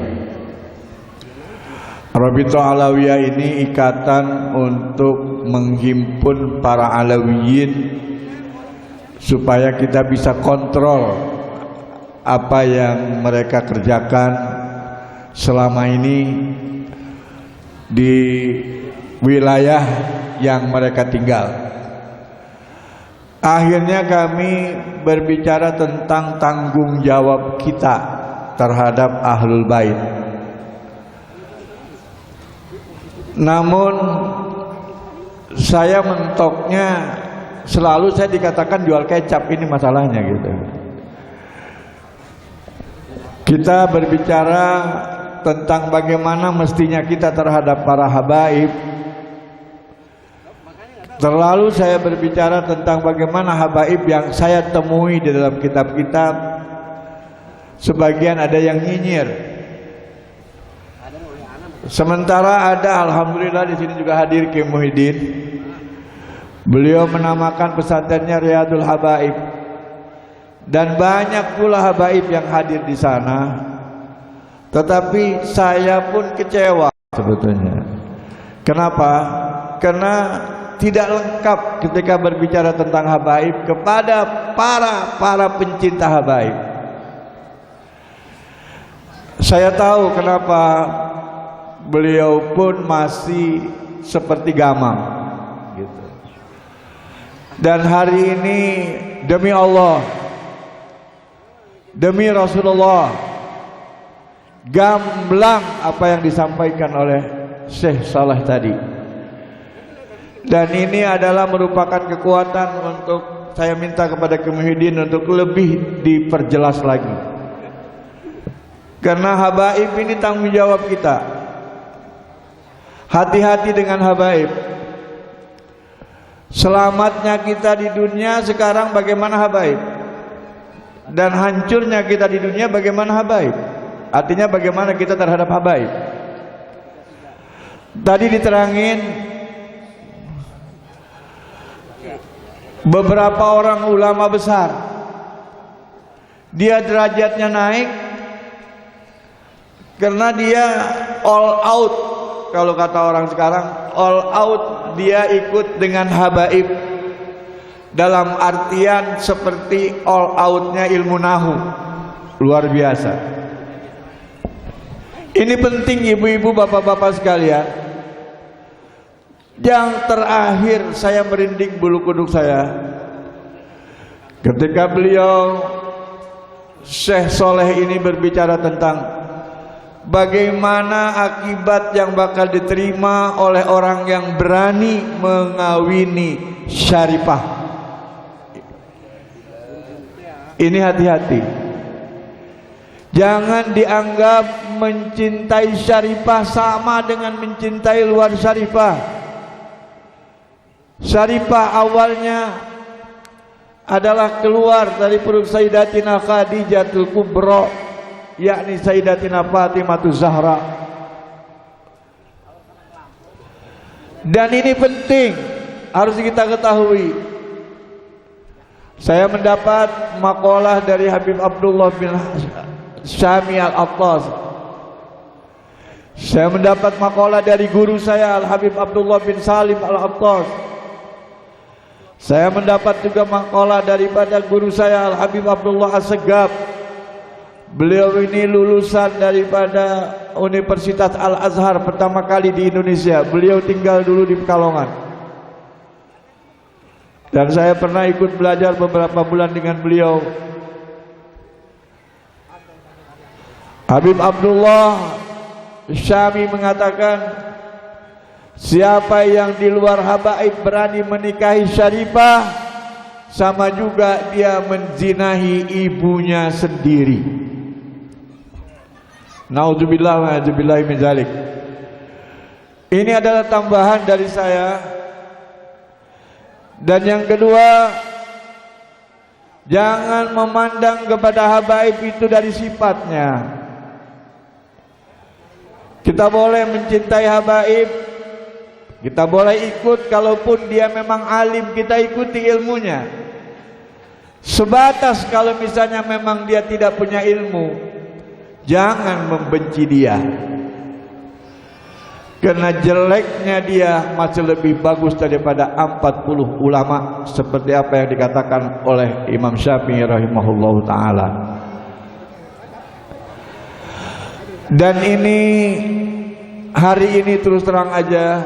S1: Rabithah Alawiyah ini ikatan untuk menghimpun para Alawiyin supaya kita bisa kontrol apa yang mereka kerjakan selama ini di wilayah yang mereka tinggal. Akhirnya kami berbicara tentang tanggung jawab kita terhadap Ahlul Bait. Namun saya mentoknya selalu saya dikatakan jual kecap, ini masalahnya gitu. Kita berbicara tentang bagaimana mestinya kita terhadap para habaib. Terlalu saya berbicara tentang bagaimana habaib yang saya temui di dalam kitab-kitab. Sebagian ada yang nyinyir. Sementara ada, alhamdulillah di sini juga hadir Ki Muhyiddin. Beliau menamakan pesantrennya Riyadul Habaib. Dan banyak pula habaib yang hadir di sana. Tetapi saya pun kecewa sebetulnya. Kenapa? Karena tidak lengkap ketika berbicara tentang habaib kepada para pencinta habaib. Saya tahu kenapa beliau pun masih seperti gamang gitu. Dan hari ini demi Allah, demi Rasulullah, gamblang apa yang disampaikan oleh Syekh Saleh tadi. Dan ini adalah merupakan kekuatan untuk saya minta kepada Kiai Muhyiddin untuk lebih diperjelas lagi. Karena habaib ini tanggung jawab kita. Hati-hati dengan habaib. Selamatnya kita di dunia sekarang bagaimana habaib, dan hancurnya kita di dunia bagaimana habaib. Artinya bagaimana kita terhadap habaib. Tadi diterangin beberapa orang ulama besar, dia derajatnya naik karena dia all out. Kalau kata orang sekarang, all out, dia ikut dengan habaib. Dalam artian seperti all outnya ilmu nahu. Luar biasa. Ini penting ibu-ibu, bapak-bapak sekalian. Yang terakhir saya merinding bulu kuduk saya ketika beliau Syekh Saleh ini berbicara tentang bagaimana akibat yang bakal diterima oleh orang yang berani mengawini syarifah. Ini hati-hati. Jangan dianggap mencintai syarifah sama dengan mencintai luar syarifah. Syarifah awalnya adalah keluar dari perut Sayyidatina Khadijatul Kubra, yakni Sayyidatina Fatimah Zahra. Dan ini penting, harus kita ketahui. Saya mendapat makalah dari Habib Abdullah bin Syami Al-Attas. Saya mendapat makalah dari guru saya Al-Habib Abdullah bin Salim Al-Attas. Saya mendapat juga makalah daripada guru saya Al-Habib Abdullah As-Segab. Beliau ini lulusan daripada Universitas Al-Azhar pertama kali di Indonesia. Beliau tinggal dulu di Pekalongan. Dan saya pernah ikut belajar beberapa bulan dengan beliau. Habib Abdullah Syami mengatakan, siapa yang di luar habaib berani menikahi syarifah, sama juga dia menzinahi ibunya sendiri. Naudzubillah wa a'udzubillahi min dzalik. Ini adalah tambahan dari saya. Dan yang kedua, jangan memandang kepada habaib itu dari sifatnya. Kita boleh mencintai habaib, kita boleh ikut, kalaupun dia memang alim, kita ikuti ilmunya. Sebatas kalau misalnya memang dia tidak punya ilmu, jangan membenci dia. Karena jeleknya dia masih lebih bagus daripada 40 ulama, seperti apa yang dikatakan oleh Imam Syafi'i rahimahullahu ta'ala. Dan ini, hari ini terus terang aja,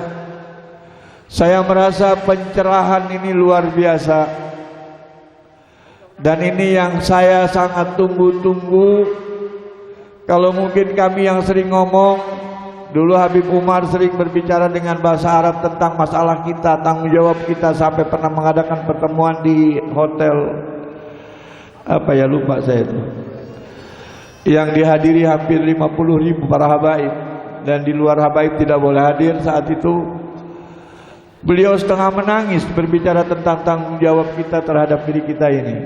S1: saya merasa pencerahan ini luar biasa. Dan ini yang saya sangat tunggu-tunggu. Kalau mungkin kami yang sering ngomong, dulu Habib Umar sering berbicara dengan bahasa Arab tentang masalah kita, tanggung jawab kita, sampai pernah mengadakan pertemuan di hotel apa ya, lupa saya itu, yang dihadiri hampir 50.000 para habaib, dan di luar habaib tidak boleh hadir. Saat itu beliau setengah menangis berbicara tentang tanggung jawab kita terhadap diri kita ini.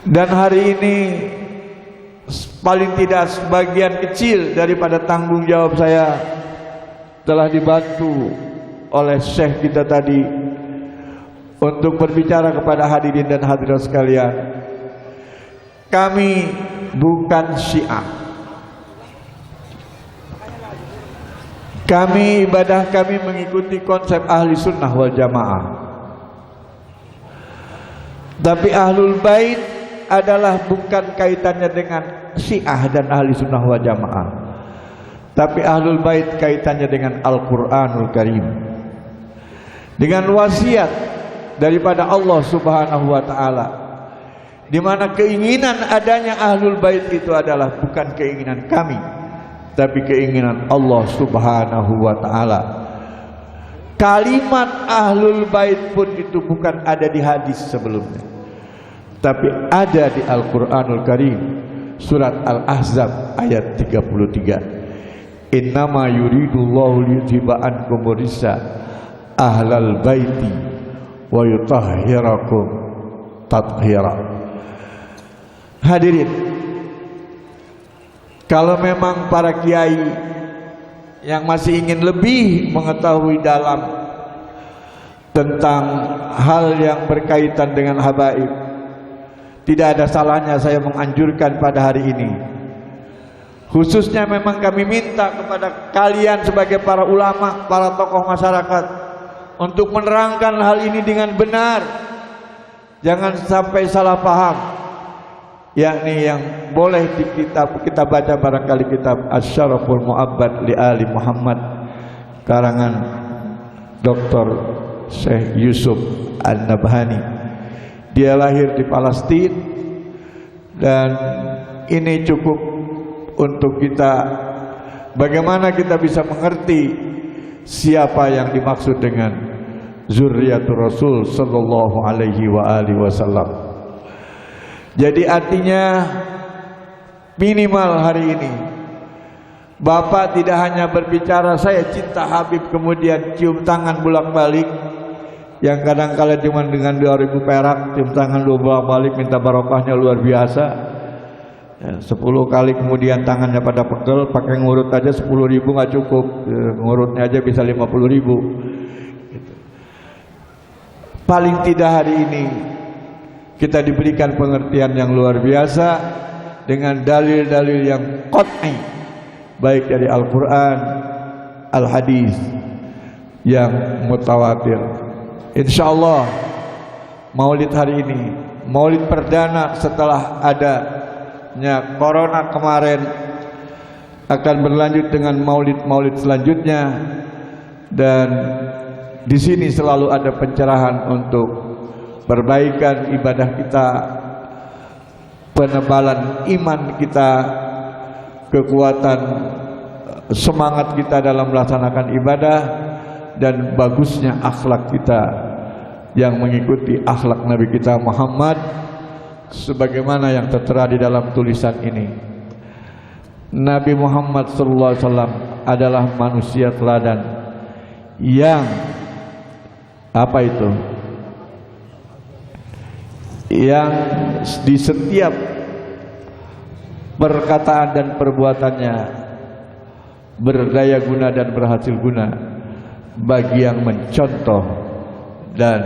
S1: Dan hari ini paling tidak sebagian kecil daripada tanggung jawab saya telah dibantu oleh Syekh kita tadi untuk berbicara kepada hadirin dan hadirat sekalian. Kami bukan Syiah. Kami ibadah kami mengikuti konsep ahli sunnah wal jamaah. Tapi ahlul bait adalah bukan kaitannya dengan Syiah dan ahli sunnah wal jamaah, tapi ahlul bait kaitannya dengan Al-Quranul Karim, dengan wasiat daripada Allah Subhanahu wa ta'ala, di mana keinginan adanya ahlul bait itu adalah bukan keinginan kami, tapi keinginan Allah Subhanahu wa ta'ala. Kalimat ahlul bait pun itu bukan ada di hadis sebelumnya, tapi ada di Al-Quranul Karim, surat Al-Ahzab ayat 33. Innama yuridullahu liyudhiba ankum rijsa ahlal baiti wa yutahhirakum tathira. Hadirin, kalau memang para kiai yang masih ingin lebih mengetahui dalam tentang hal yang berkaitan dengan habaib, tidak ada salahnya saya menganjurkan pada hari ini. Khususnya memang kami minta kepada kalian sebagai para ulama, para tokoh masyarakat, untuk menerangkan hal ini dengan benar. Jangan sampai salah paham. Yakni yang boleh kita baca barangkali kitab Asy-Syaraful Mu'abbad li Ali Muhammad karangan Dr. Syekh Yusuf An-Nabhani. Dia lahir di Palestina, dan ini cukup untuk kita, bagaimana kita bisa mengerti siapa yang dimaksud dengan zurriyatur Rasul sallallahu alaihi wa alihi wasallam. Jadi artinya minimal hari ini Bapak tidak hanya berbicara saya cinta Habib kemudian cium tangan bolak-balik, yang kadang-kala cuma dengan 2.000 perak cium tangan bolak-balik minta barokahnya luar biasa ya, 10 kali kemudian tangannya pada pegel, pakai ngurut aja 10.000 nggak cukup, ngurutnya aja bisa 50.000 gitu. Paling tidak hari ini kita diberikan pengertian yang luar biasa dengan dalil-dalil yang qat'i, baik dari Al-Quran, Al-Hadis yang mutawatir. Insyaallah maulid hari ini, maulid perdana setelah adanya corona kemarin, akan berlanjut dengan maulid-maulid selanjutnya, dan di sini selalu ada pencerahan untuk perbaikan ibadah kita, penebalan iman kita, kekuatan semangat kita dalam melaksanakan ibadah, dan bagusnya akhlak kita yang mengikuti akhlak Nabi kita Muhammad sebagaimana yang tertera di dalam tulisan ini. Nabi Muhammad SAW adalah manusia teladan yang apa itu? Yang di setiap perkataan dan perbuatannya berdaya guna dan berhasil guna bagi yang mencontoh dan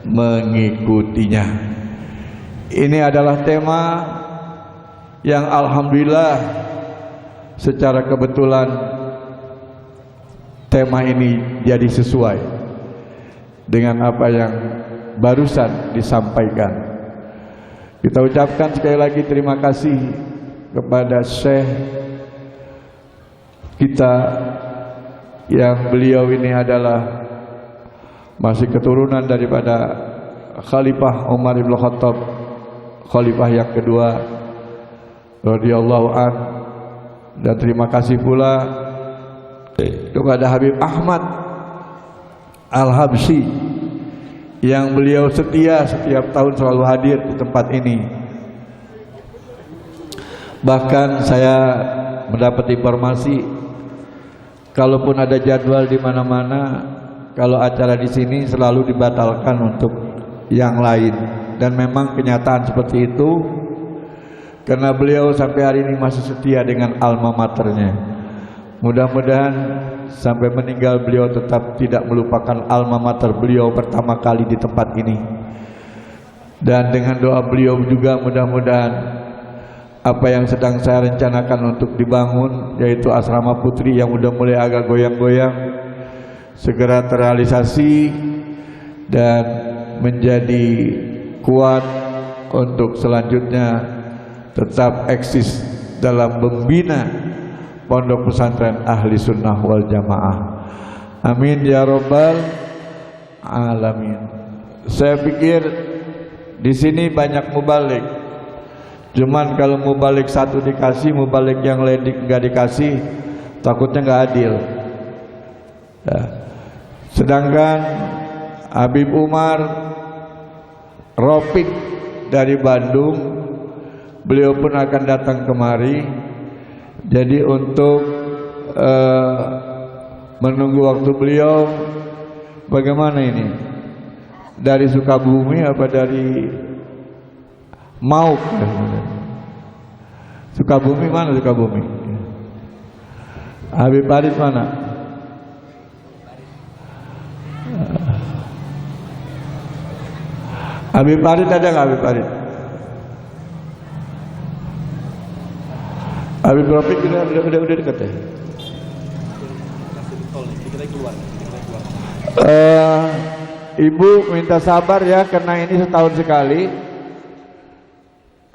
S1: mengikutinya. Ini adalah tema yang alhamdulillah secara kebetulan tema ini jadi sesuai dengan apa yang barusan disampaikan. Kita ucapkan sekali lagi terima kasih kepada Syekh kita yang beliau ini adalah masih keturunan daripada Khalifah Umar bin Khattab, Khalifah yang kedua radhiyallahu an. Dan terima kasih pula kepada Habib Ahmad Al-Habsyi yang beliau setia setiap tahun selalu hadir di tempat ini. Bahkan saya mendapat informasi, kalaupun ada jadwal di mana-mana, kalau acara di sini selalu dibatalkan untuk yang lain. Dan memang kenyataan seperti itu, karena beliau sampai hari ini masih setia dengan alma maternya. Mudah-mudahan sampai meninggal beliau tetap tidak melupakan alma mater beliau pertama kali di tempat ini. Dan dengan doa beliau juga mudah-mudahan apa yang sedang saya rencanakan untuk dibangun, yaitu asrama putri yang udah mulai agak goyang-goyang, segera terrealisasi dan menjadi kuat, untuk selanjutnya tetap eksis dalam membina pondok pesantren Ahli Sunnah wal Jamaah. Amin ya Rabbal Alamin. Saya pikir di sini banyak mubalik. Cuman kalau mubalik satu dikasih, mubalik yang lain nggak dikasih, takutnya nggak adil. Ya. Sedangkan Habib Umar Rafiq dari Bandung, beliau pun akan datang kemari. Jadi untuk menunggu waktu beliau, bagaimana ini? Dari Sukabumi apa dari Mauk? Sukabumi mana Sukabumi? Habib Farid mana? Habib Farid ada nggak Habib Farid? Habib Rafiq udah dekat ya? Ibu minta sabar ya, karena ini setahun sekali.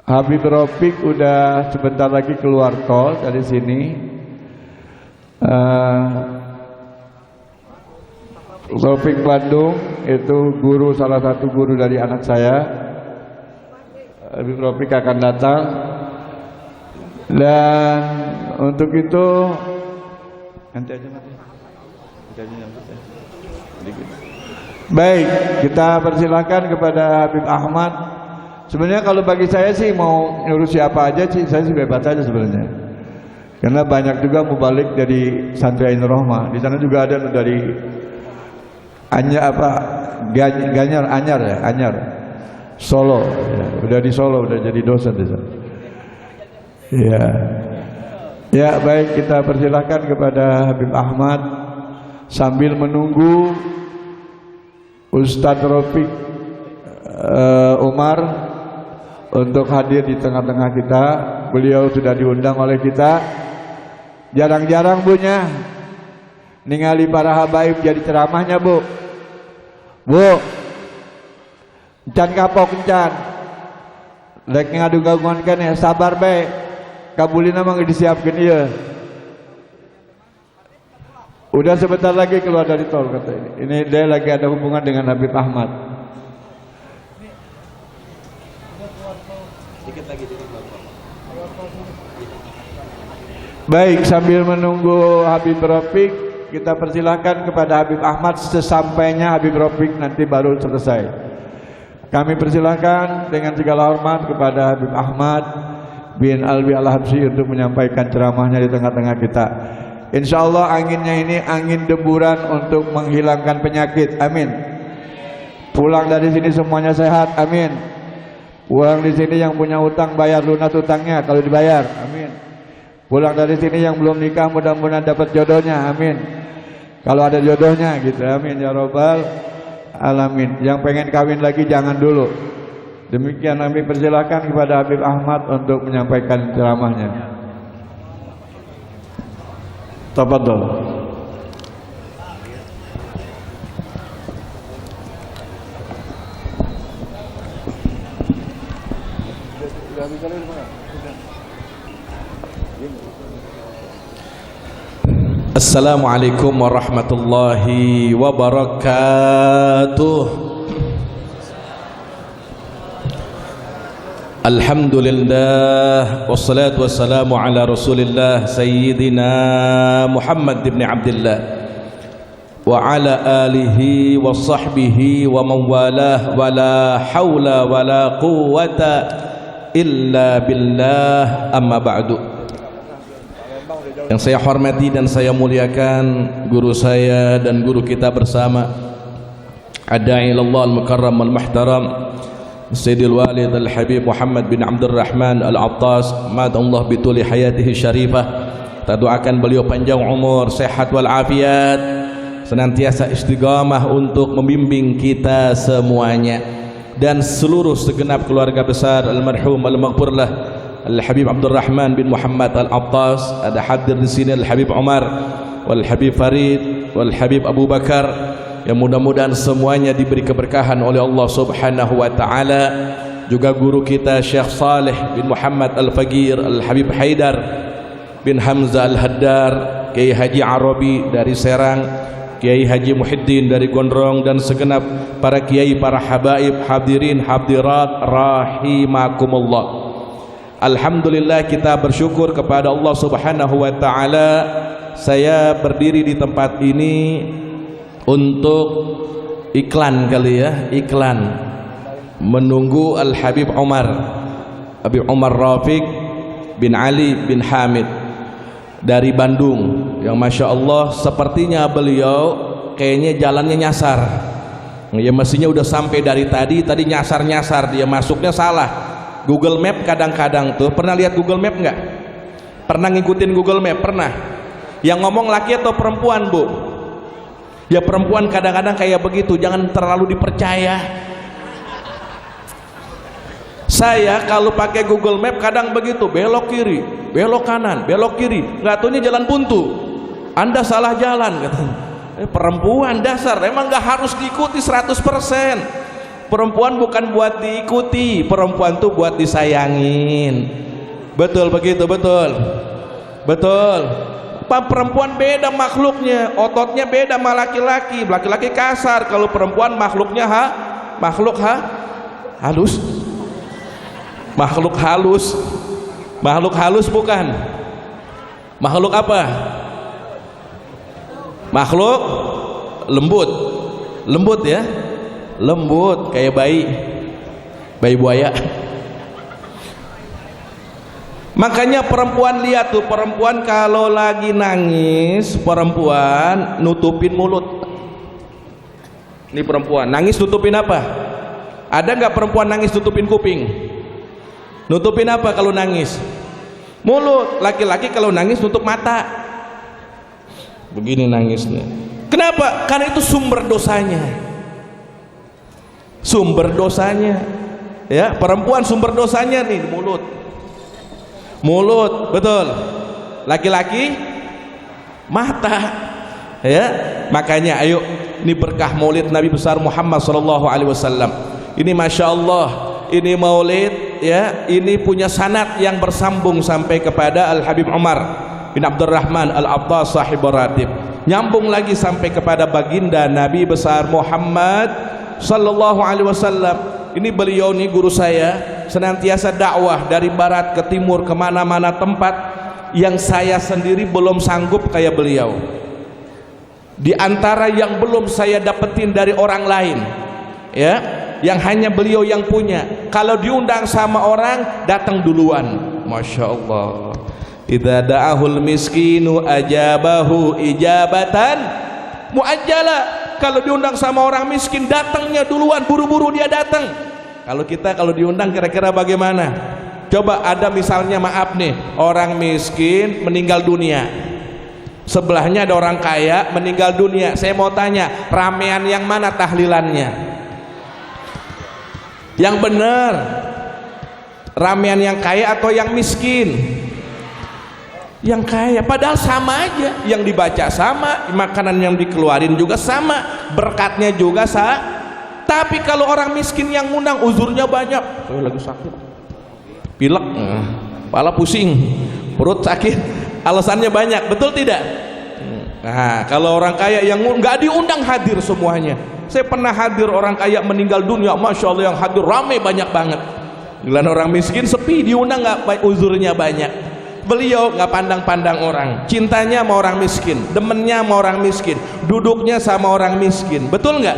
S1: Habib Rafiq udah sebentar lagi keluar tol dari sini. Rafiq Bandung itu guru, salah satu guru dari anak saya. Habib Rafiq akan datang. Dan untuk itu nanti aja nanti. Baik, kita persilakan kepada Habib Ahmad. Sebenarnya kalau bagi saya sih mau nyuruh siapa aja sih, saya sih bebas aja sebenarnya. Karena banyak juga mubalik dari Santri Ainur Rahmah. Di sana juga ada dari Anyar Solo ya. Udah di Solo, udah jadi dosen di sana. Ya. Ya, baik, kita persilahkan kepada Habib Ahmad sambil menunggu Ustadz Rafiq Umar untuk hadir di tengah-tengah kita. Beliau sudah diundang oleh kita. Jarang-jarang punya ningali para habaib jadi ceramahnya, Bu. Bu, encan kapok encan. Lek ngadu gangguan kan ya, sabar bae. Kabulina mah disiapkan iya. Udah sebentar lagi keluar dari tol kata ini. Ini dia lagi ada hubungan dengan Habib Ahmad. Baik, sambil menunggu Habib Rafiq, kita persilahkan kepada Habib Ahmad. Sesampainya Habib Rafiq nanti baru selesai. Kami persilahkan dengan segala hormat kepada Habib Ahmad bin Alwi Al-Habsyi untuk menyampaikan ceramahnya di tengah-tengah kita. Insya Allah anginnya ini angin deburan untuk menghilangkan penyakit. Amin. Pulang dari sini semuanya sehat. Amin. Pulang di sini yang punya utang bayar lunas utangnya kalau dibayar. Amin. Pulang dari sini yang belum nikah mudah-mudahan dapat jodohnya. Amin. Kalau ada jodohnya gitu. Amin ya Rabbal Alamin. Yang pengen kawin lagi jangan dulu. Demikian kami persilakan kepada Habib Ahmad untuk menyampaikan ceramahnya. Tafadhol.
S3: Assalamualaikum warahmatullahi wabarakatuh. Alhamdulillah wassalatu wassalamu ala Rasulillah Sayyidina Muhammad ibn Abdullah wa ala alihi wa sahbihi wa mawalah wa la hawla wa la quwwata illa billah, amma ba'du. Yang saya hormati dan saya muliakan guru saya dan guru kita bersama, Ad-Da'i ilallah al-Mukarram al-Muhtaram Sayyidil Walid Al-Habib Muhammad bin Abdul Rahman Al-Attas, madallah bituli hayatihi syarifah. Kita doakan beliau panjang umur, sehat walafiat, senantiasa istiqamah untuk membimbing kita semuanya dan seluruh segenap keluarga besar almarhum al-maghfurlah Al-Habib Abdul Rahman bin Muhammad Al-Attas. Ada hadir di sini Al-Habib Umar, Wal-Habib Farid, Wal-Habib Abu Bakar. Yang mudah-mudahan semuanya diberi keberkahan oleh Allah Subhanahu wa taala juga guru kita Syekh Saleh bin Muhammad Al-Fagir Al-Habib Haidar bin Hamzah Al-Haddar, Kiai Haji Arabi dari Serang, Kiai Haji Muhyiddin dari Gondrong, dan segenap para kiai, para habaib, hadirin hadirat rahimakumullah. Alhamdulillah, kita bersyukur kepada Allah Subhanahu wa taala. Saya berdiri di tempat ini untuk iklan kali ya, iklan menunggu Al-Habib Umar, Habib Umar Rafiq bin Ali bin Hamid dari Bandung, yang Masya Allah sepertinya beliau kayaknya jalannya nyasar ya, mestinya udah sampai dari tadi nyasar-nyasar, dia masuknya salah. Google Map kadang-kadang tuh, pernah lihat Google Map nggak? Pernah ngikutin Google Map? Pernah? Yang ngomong laki atau perempuan, Bu? Ya perempuan kadang-kadang kayak begitu, jangan terlalu dipercaya. Saya kalau pakai Google Map kadang begitu, belok kiri, belok kanan, belok kiri, nggak taunya jalan buntu. Anda salah jalan, katanya. Perempuan dasar, emang nggak harus diikuti 100%. Perempuan bukan buat diikuti, perempuan tuh buat disayangin. Betul begitu, betul. Betul. Perempuan beda makhluknya, ototnya beda sama laki-laki. Laki-laki kasar, kalau perempuan makhluknya halus. Makhluk halus. Makhluk halus bukan. Makhluk apa? Makhluk lembut. Lembut ya. Lembut kayak bayi buaya. Makanya perempuan, lihat tuh, perempuan kalau lagi nangis, perempuan nutupin mulut. Ini perempuan nangis nutupin apa? Ada nggak perempuan nangis nutupin kuping? Nutupin apa kalau nangis? Mulut. Laki-laki kalau nangis nutup mata. Begini nangisnya. Kenapa? Karena itu sumber dosanya. Sumber dosanya ya, perempuan sumber dosanya nih mulut. Mulut, betul. Laki-laki mata ya. Makanya ayo, ini berkah maulid Nabi besar Muhammad sallallahu alaihi wasallam. Ini Masya Allah, ini maulid ya, ini punya sanad yang bersambung sampai kepada Al-Habib Umar bin Abdurrahman Al-Attas sahib ratib, nyambung lagi sampai kepada baginda Nabi besar Muhammad sallallahu alaihi wasallam. Ini beliau nih guru saya, senantiasa dakwah dari barat ke timur, kemana-mana tempat yang saya sendiri belum sanggup kayak beliau. Di antara yang belum saya dapetin dari orang lain ya, yang hanya beliau yang punya. Kalau diundang sama orang, datang duluan. Masya Allah. Idza da'ahul miskinu ajabahu ijabatan muajjala. Kalau diundang sama orang miskin, datangnya duluan, buru-buru dia datang. Kalau kita kalau diundang kira-kira bagaimana? Coba ada misalnya, maaf nih, orang miskin meninggal dunia, sebelahnya ada orang kaya meninggal dunia. Saya mau tanya, ramean yang mana tahlilannya? Yang benar, ramean yang kaya atau yang miskin? Yang kaya. Padahal sama aja, yang dibaca sama, makanan yang dikeluarin juga sama, berkatnya juga sama. Tapi kalau orang miskin yang ngundang, uzurnya banyak. Saya lagi sakit, pilek, kepala pusing, perut sakit, alasannya banyak, betul tidak? Nah, kalau orang kaya yang nggak diundang hadir semuanya. Saya pernah hadir orang kaya meninggal dunia, Masya Allah, yang hadir rame banyak banget. Giliran orang miskin sepi, diundang nggak, uzurnya banyak. Beliau nggak pandang-pandang orang, cintanya sama orang miskin, demennya sama orang miskin, duduknya sama orang miskin, betul nggak?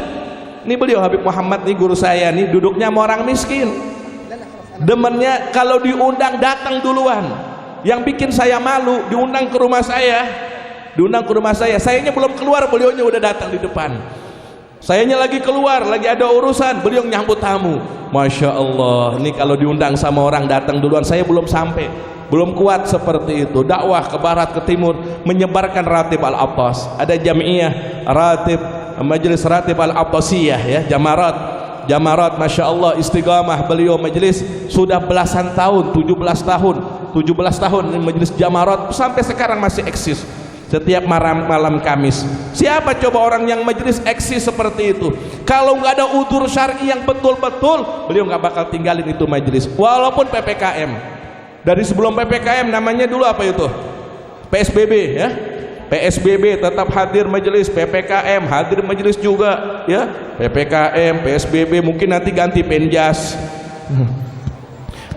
S3: Ini beliau Habib Muhammad nih guru saya nih, duduknya sama orang miskin, demennya kalau diundang datang duluan. Yang bikin saya malu, diundang ke rumah saya, sayanya belum keluar, beliaunya udah datang di depan. Sayanya lagi keluar, lagi ada urusan, beliau nyambut tamu. Masya Allah, ini kalau diundang sama orang datang duluan, saya belum sampai, belum kuat seperti itu. Dakwah ke barat ke timur, menyebarkan ratib Al-Attas. Ada jamiah ratib, majelis ratib Al-Attasiyah ya, Jamarat, Masya Allah, istiqamah beliau majelis sudah belasan tahun, 17 tahun ini majelis Jamarat sampai sekarang masih eksis. setiap malam Kamis. Siapa coba orang yang majelis eksis seperti itu? Kalau nggak ada udzur syar'i yang betul-betul, beliau nggak bakal tinggalin itu majelis walaupun PPKM. Dari sebelum PPKM namanya dulu apa itu? PSBB ya. PSBB tetap hadir majelis, PPKM hadir majelis juga ya. PPKM, PSBB, mungkin nanti ganti penjas.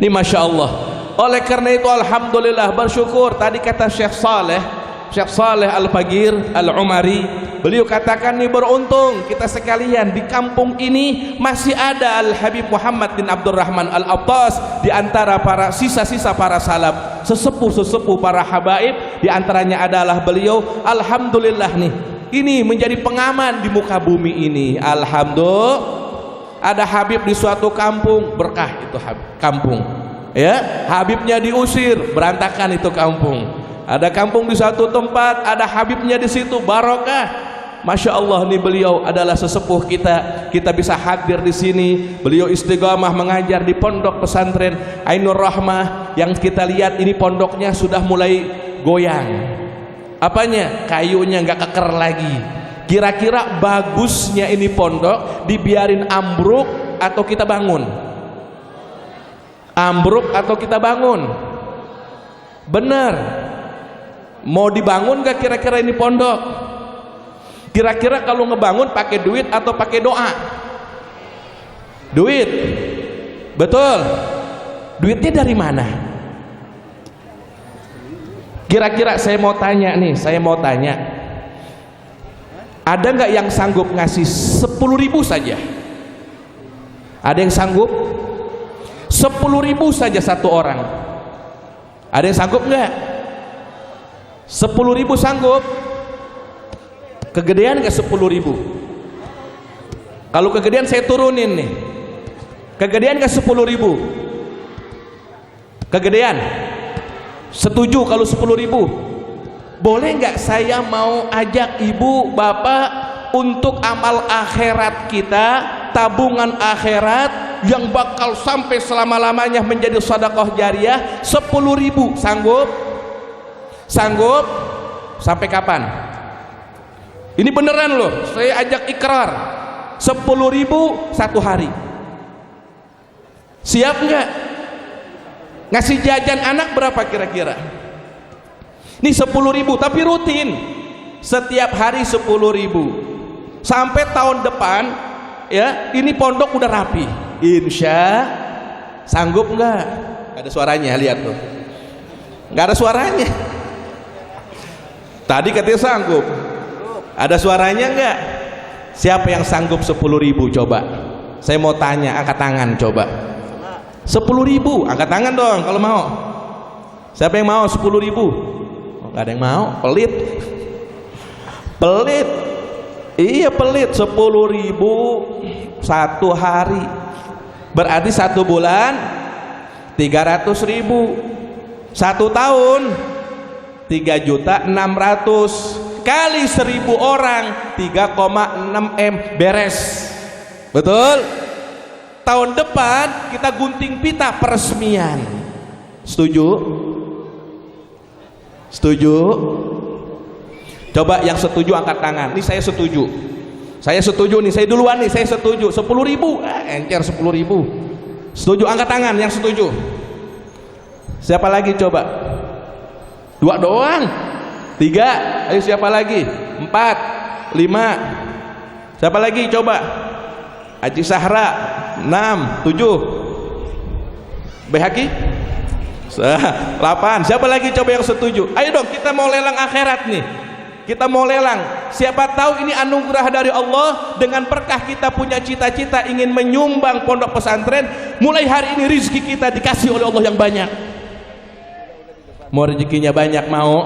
S3: Ini Masya Allah. Oleh karena itu alhamdulillah, bersyukur. Tadi kata Syekh Saleh Al-Fagir Al-Umari, beliau katakan nih, beruntung kita sekalian di kampung ini masih ada Al-Habib Muhammad bin Abdurrahman Al-Abbas, di antara para sisa-sisa para salaf, sesepuh-sesepuh para habaib, di antaranya adalah beliau. Alhamdulillah nih, ini menjadi pengaman di muka bumi ini. Alhamdulillah. Ada Habib di suatu kampung, berkah itu kampung ya. Habibnya diusir, berantakan itu kampung. Ada kampung di satu tempat, ada Habibnya di situ, barokah. Masya Allah, nih beliau adalah sesepuh kita bisa hadir di sini. Beliau istiqamah mengajar di pondok pesantren Ainur Rahmah, yang kita lihat ini pondoknya sudah mulai goyang. Apanya? Kayunya nggak keker lagi. Kira-kira bagusnya ini pondok dibiarin ambruk atau kita bangun? Ambruk atau kita bangun? Bener. Mau dibangun gak kira-kira ini pondok? Kira-kira kalau ngebangun pakai duit atau pakai doa? Duit. Betul. Duitnya dari mana? Kira-kira saya mau tanya nih, ada nggak yang sanggup ngasih 10.000 saja? Ada yang sanggup? 10.000 saja satu orang. Ada yang sanggup nggak? 10.000 sanggup? Kegedean nggak 10.000? Kalau kegedean saya turunin nih. Kegedean nggak 10.000? Kegedean? Setuju kalau 10.000? Boleh nggak saya mau ajak ibu bapak untuk amal akhirat kita, tabungan akhirat yang bakal sampai selama-lamanya menjadi sedekah jariah 10.000? Sanggup? Sanggup? Sampai kapan? Ini beneran loh, saya ajak ikrar 10.000 satu hari. Siap nggak? Ngasih jajan anak berapa kira-kira? Ini 10.000 tapi rutin, setiap hari 10.000 sampai tahun depan ya. Ini pondok udah rapi, insya. Sanggup nggak? Gak ada suaranya, lihat tuh, nggak ada suaranya. Tadi katanya sanggup, ada suaranya nggak? Siapa yang sanggup 10.000? Coba, saya mau tanya, angkat tangan coba. 10.000, angkat tangan dong kalau mau. Siapa yang mau 10.000? Gak ada yang mau, pelit. Pelit. Iya pelit. 10.000 satu hari, berarti 1 bulan 300.000. 1 tahun 3.600.000 kali 1.000 orang 3,6 M, beres. Betul? Tahun depan kita gunting pita peresmian. Setuju? Setuju? Coba yang setuju angkat tangan. Ini saya setuju. Saya setuju nih, saya duluan nih, saya setuju. 10.000, encer 10.000. Setuju, angkat tangan yang setuju. Siapa lagi coba? 2 doang. 3, ayo siapa lagi? 4, 5. Siapa lagi coba? Haji Sahra. 6, 7. Behaki? 8. Siapa lagi coba yang setuju? Ayo dong, kita mau lelang akhirat nih. Kita mau lelang. Siapa tahu ini anugerah dari Allah. Dengan berkah kita punya cita-cita ingin menyumbang pondok pesantren, mulai hari ini rezeki kita dikasih oleh Allah yang banyak. Mau rezekinya banyak, mau?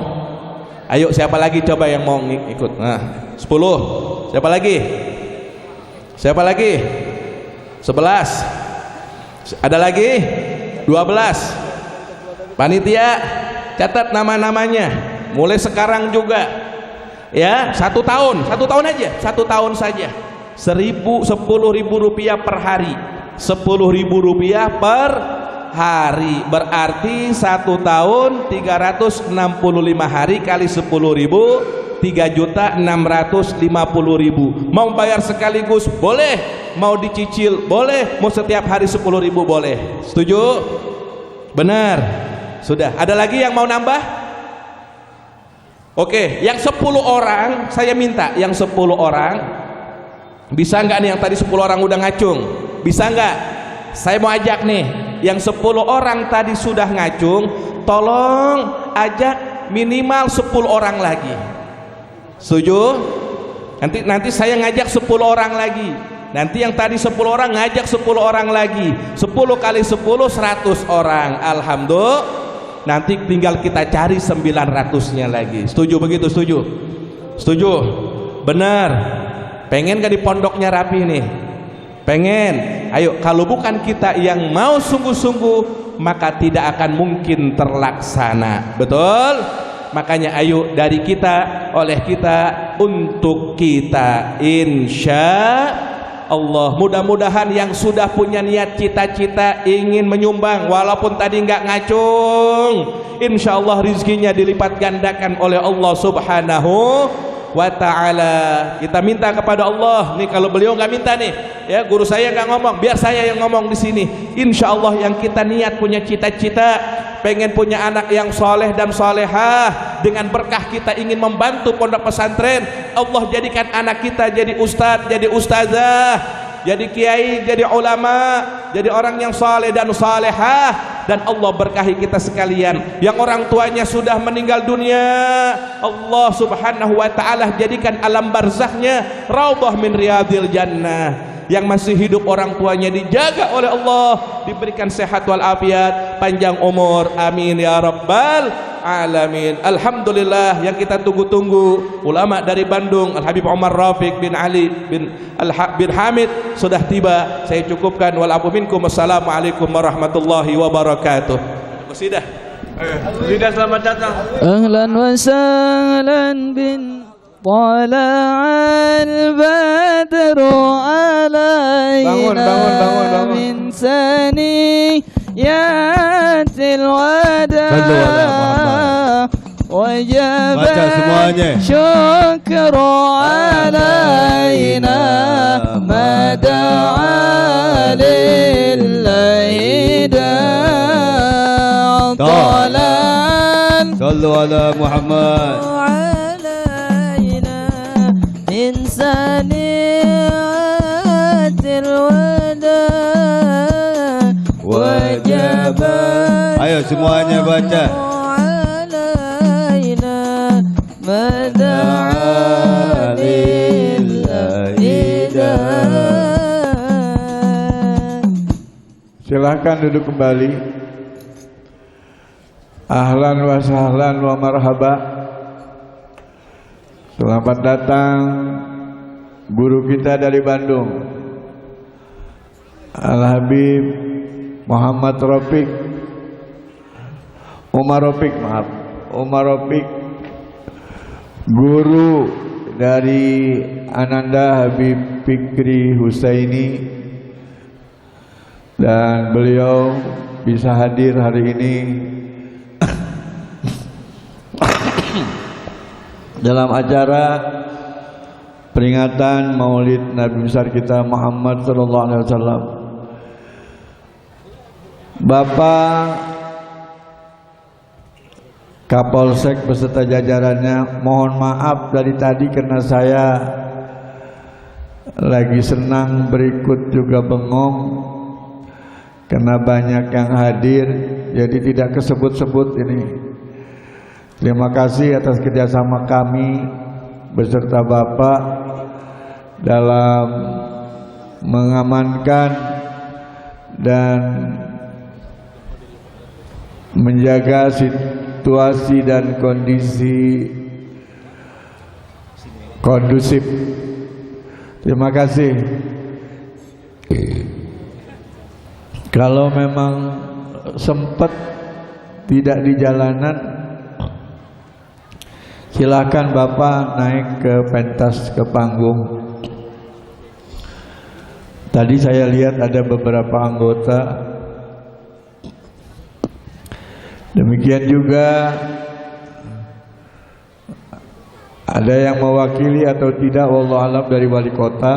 S3: Ayo siapa lagi coba yang mau ikut? Nah, 10. Siapa lagi? Siapa lagi? 11. Ada lagi? 12. Panitia catat nama-namanya mulai sekarang juga ya. 1 tahun, 1 tahun aja, 1 tahun saja. 10.000 rupiah per hari, 10.000 rupiah per hari. Berarti 1 tahun 365 hari kali 10.000, 3.650.000. Mau bayar sekaligus boleh, mau dicicil boleh, mau setiap hari 10.000 boleh. Setuju? Benar. Sudah. Ada lagi yang mau nambah? Oke, yang 10 orang saya minta, yang 10 orang bisa nggak nih, yang tadi 10 orang udah ngacung, bisa nggak? Saya mau ajak nih, yang 10 orang tadi sudah ngacung, tolong ajak minimal 10 orang lagi. Setuju? Nanti saya ngajak 10 orang lagi. Nanti yang tadi 10 orang ngajak 10 orang lagi. 10 kali 10 100 orang. Alhamdulillah. Nanti tinggal kita cari 900-nya lagi. Setuju begitu? Setuju? Setuju? Benar. Pengen gak di pondoknya rapi nih? Pengen. Ayo, kalau bukan kita yang mau sungguh-sungguh, maka tidak akan mungkin terlaksana. Betul? Makanya ayo, dari kita, oleh kita, untuk kita, insya Allah. Mudah-mudahan yang sudah punya niat cita-cita ingin menyumbang, walaupun tadi nggak ngacung, insya Allah rizkinya dilipat gandakan oleh Allah Subhanahu wa ta'ala. Kita minta kepada Allah nih, kalau beliau nggak minta nih ya, guru saya nggak ngomong, biar saya yang ngomong di sini. Insya Allah yang kita niat punya cita-cita pengen punya anak yang soleh dan solehah, dengan berkah kita ingin membantu pondok pesantren, Allah jadikan anak kita jadi ustadz, jadi ustazah, jadi kiai, jadi ulama, jadi orang yang soleh dan solehah, dan Allah berkahi kita sekalian. Yang orang tuanya sudah meninggal dunia, Allah Subhanahu wa ta'ala jadikan alam barzahnya raudhah min riyadil jannah. Yang masih hidup orang tuanya dijaga oleh Allah, diberikan sehat walafiat, panjang umur, amin ya rabbal alamin. Alhamdulillah, yang kita tunggu-tunggu, ulama dari Bandung, Al Habib Umar Rafiq bin Ali bin Hamid sudah tiba. Saya cukupkan, walafu minkum. Assalamualaikum warahmatullahi wabarakatuh. Qasidah.
S1: Qasidah selamat datang.
S4: Ahlan wa sahlan bin طلع البدر علينا من ثنيات الوداع وجب الشكر علينا ما دعا لله داع طلع
S5: صلوا على محمد
S4: إنسانيات الوداع وجب.
S5: Ayo semuanya baca.
S4: علينا مدعا لله داع.
S1: Silahkan duduk kembali. Ahlan wa sahlan wa marhaba. Selamat datang guru kita dari Bandung, Al Habib Muhammad Rafiq Umar Rafiq, guru dari Ananda Habib Fikri Husaini, dan beliau bisa hadir hari ini dalam acara peringatan Maulid Nabi besar kita Muhammad sallallahu alaihi wasallam. Bapak Kapolsek beserta jajarannya, mohon maaf dari tadi karena saya lagi senang, berikut juga bengong karena banyak yang hadir, jadi tidak kesebut-sebut ini. Terima kasih atas kerjasama kami beserta Bapak dalam mengamankan dan menjaga situasi dan kondisi kondusif. Terima kasih. Kalau memang sempat tidak di jalanan, silakan Bapak naik ke pentas, ke panggung. Tadi saya lihat ada beberapa anggota Demikian juga ada yang mewakili atau tidak wallahu alam dari wali kota,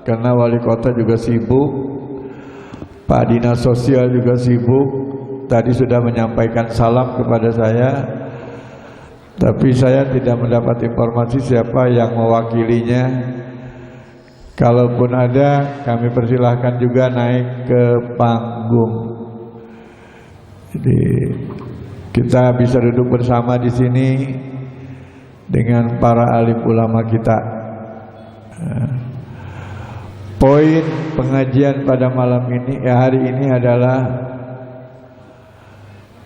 S1: karena wali kota juga sibuk, Pak Dinas Sosial juga sibuk. Tadi sudah menyampaikan salam kepada saya, tapi saya tidak mendapat informasi siapa yang mewakilinya. Kalaupun ada, kami persilahkan juga naik ke panggung. Jadi kita bisa duduk bersama di sini dengan para alim ulama kita. Poin pengajian pada malam ini, hari ini adalah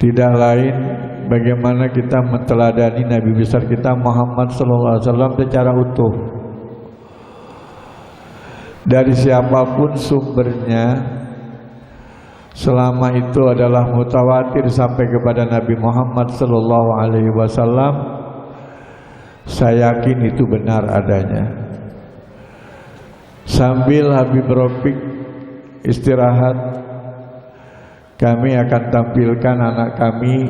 S1: tidak lain bagaimana kita menteladani Nabi besar kita Muhammad SAW secara utuh. Dari siapapun sumbernya, selama itu adalah mutawatir sampai kepada Nabi Muhammad SAW, saya yakin itu benar adanya. Sambil Habib Rafiq istirahat, kami akan tampilkan anak kami.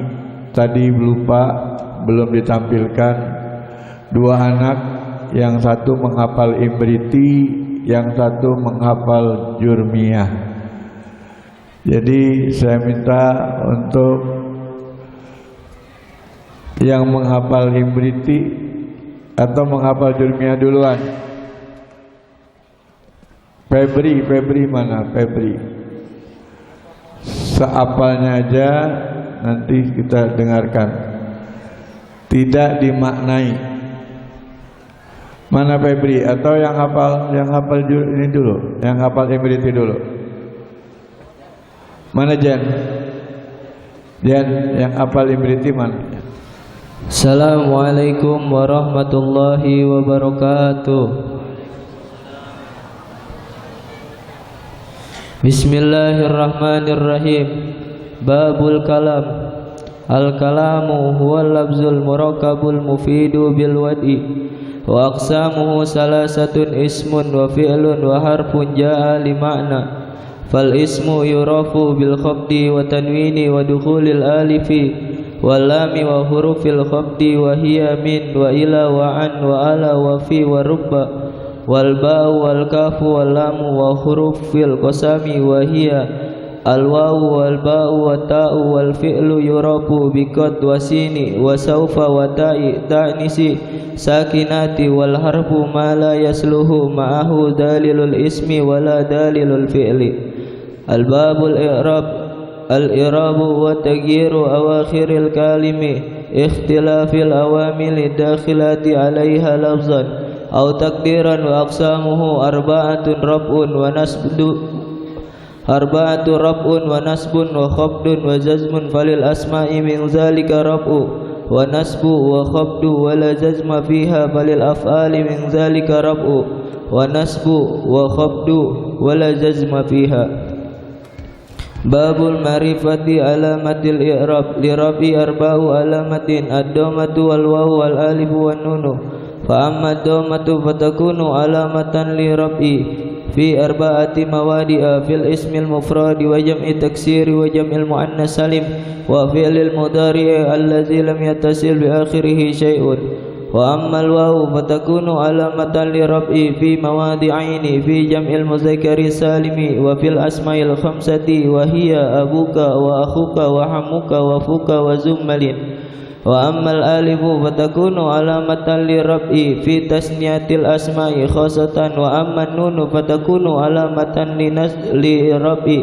S1: Tadi belum ditampilkan dua anak, yang satu menghafal Imriti, yang satu menghafal Jurmiyah. Jadi saya minta untuk yang menghafal Imriti atau menghafal Jurmiyah duluan. Febri mana? Febri. Seapalnya aja nanti kita dengarkan. Tidak dimaknai. Mana Febri atau yang hafal ini dulu, yang hafal Imriti dulu. Mana Jan? Jan yang hafal Imriti mana?
S4: Assalamualaikum warahmatullahi wabarakatuh. Bismillahirrahmanirrahim. Babul kalam. Al-kalamu huwal lafzul murakkabul mufidu bil wadi. Wa aqsamuhu salasatun ismun wa fi'lun wa harfun jaa li ma'na. Fal ismu yurafu bil khafdi wa tanwini wa dukhulil alifi wal lami wa hurufil khafdi wa hiya min wa ila wa an wa ala wa fi wa rubba wal ba'u wal kafu wal lamu wa hurufil qasami wa hiya al-wawu wal ba'u wa ta'u wal fi'lu yurafu bi qad wa sini wa sawfa wa ta'i ta'nisi sakinati wal harfu ma la yasluhu ma'ahu dalilul ismi wa la dalilul fi'li. Al-babul i'rab. Al-i'rabu wa taghyiru awakhiril kalimi ikhtilafil awamili dakhilati 'alaiha lafzan aw takdiran wa aqsamuhu arba'atun rab'un wa nasbun wa khafdun wa jazmun falil asma'i min zalika rab'u wa nasbu wa khafdu wa la jazma fiha falil af'ali min zalika rab'u wa nasbu wa khafdu wa la jazma fiha. Babul ma'rifati alamatil i'rab li rabi arba'u alamatin ad-dhammatu wal wawu wal alifu wan nunu. Fa amma ad-dhammatu fatakunu alamatan li rabi fi arba'ati mawadi'a fil ismil mufradi wa jam'i taksiri wa jam'il muannas salim wa fi'lil mudhari'i allazi lam yattasil bi akhirih syai'un. Wa ammal wawu fatakunu alamatan li rab'i fi mawadi'aini fi jam'il muzakkari salimi wa fil asma'il khamsati wa hiya abuka wa akhuka wa hamuka wa fuka wa zummalin. Wa ammal alifu fatakunu alamatan li rab'i fi tasniyatil asma'i khasatan wa amman nunu fatakunu alamatan li rab'i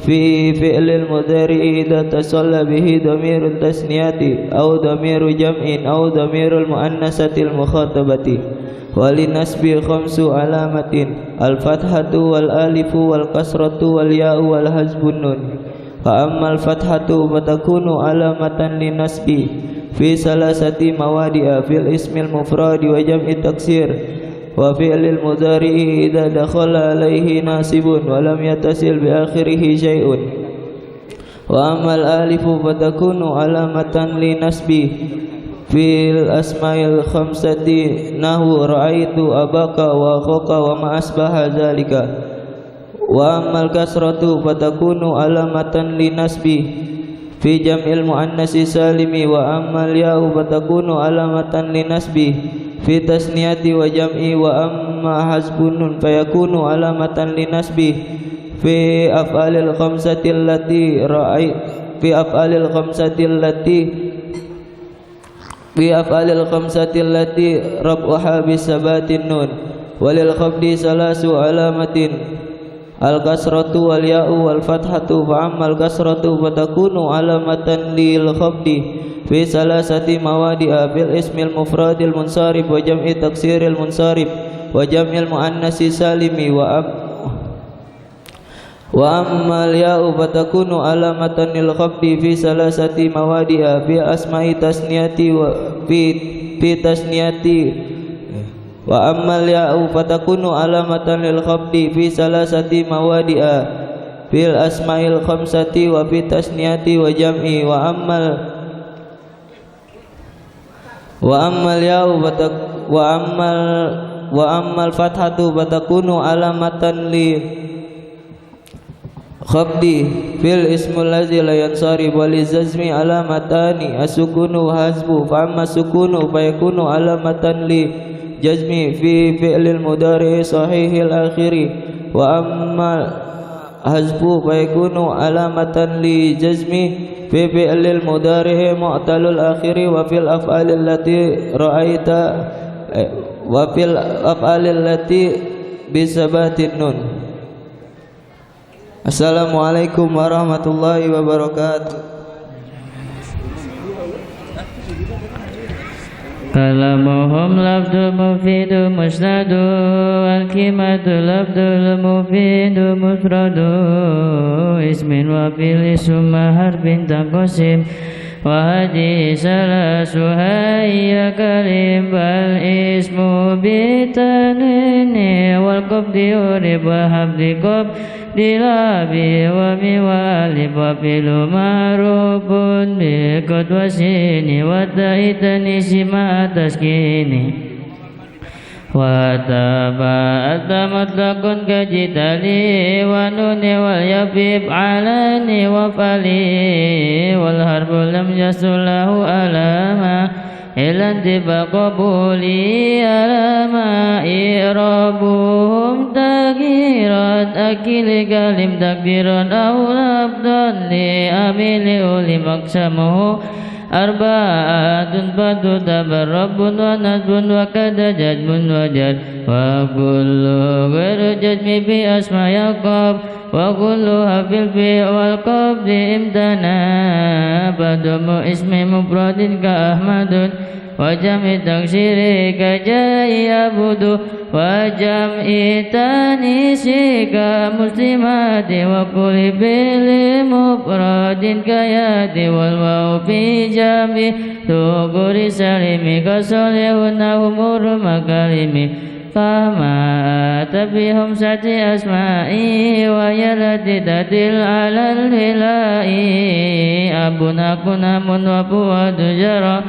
S4: fi fi'lil mudhari'i idza tasalla bihi dhamirut tasniyati aw dhamiru jam'in aw dhamirul muannasatil mukhatabati. Walinasbi khamsu alamatin al-fathatu wal alifu wal kasratu wal ya'u wal hazbun nun. Fa ammal fathatu fatakunu alamatan linasbi fi salasati mawadi'a fil ismil mufradi wa jam'i taksir wa fi'lil mudhari'i idza dakhala alaihi nasibun wa lam yattasil bi akhirih syai'un. Wa ammal alifu fatakunu alamatan linasbi fil asma'il khamsati nahu ra'aitu abaka wa akhaka wa ma asbaha zalika. Wa ammal kasratu fatakunu alamatan linasbi fi jam'il muannasi salimi wa ammal ya'u fatakunu alamatan linasbi fi tasniyati wa jam'i wa amma hasbun nun fayakunu alamatan linasbi fi af'alil khamsati allati ra'i fi af'alil khamsati allati rab'uha bisabatin nun walil khabdi salasu alamatin al-kasratu wal ya'u wal fathatu fa ammal kasratu fatakunu alamatan lil khabdi fi salasati mawadi'a bil ismil mufradil munsarif wa jam'i taksiril munsarif wa jam'il muannasi salimi wa ammal ya'u fatakunu alamatan lil khabdi fi salasati mawadi'a fi asma'i tasniyati wa fi tasniyati wa ammal ya'u fatakunu alamatan lil khabdi fi salasati mawadi'a fil asma'il khamsati wa fi tasniyati wa jam'i wa ammal ya'u wa ammal fathatu fatakunu alamatan li khabdi fil ismul ladzi la yansarif wa li jazmi alamatani as-sukunu wa hasbu fa amma sukunu fayakunu alamatan li jazmi fi fi'lil mudhari sahihil akhiri wa amma hasbu fayakunu alamatan li jazmi fi fi'lil mudhari mu'talul akhiri wa fil af'alil lati ra'aita wa fil af'alil lati bisabatin nun. Assalamualaikum warahmatullahi wabarakatuh.
S6: Kalamuhum lafdul mufidu musnadu wal kimatu lafdul mufidu mufradu ismin wa fil summa harfin taqasim wa hadi salasuha ya kalim bal ismu bitanini wal qabdi urib wa habdi dilabi wa miwali wa filu marubun bi qadwasini wa taitani sima taskini wa taba'ata mutlaqun kajitali wa nuni wal yafib alani wa fali wal harbu lam yasulahu alama ilan tiba qabuli alama i'rabuhum tagirat akili kalim takdiran awlabdan li amili uli maksamuhu arba'atun badu tabar rabbun wa nazbun wa kada jadmun wa jad wa kullu ghairu jadmi bi asma yaqab wa kullu hafil fi wal qabdi imtana badumu ismi mufradin ka ahmadun wa jam'i taksiri ka jai abudu wa jam'i tanisi ka muslimati wa kulli bil mufradin ka yati wal waw fi jam'i tuguri salimi ka solihun umur makalimi fama tabihum sati asma'i wa yalati tadil alal hilai abuna kunamun wa buwadu jara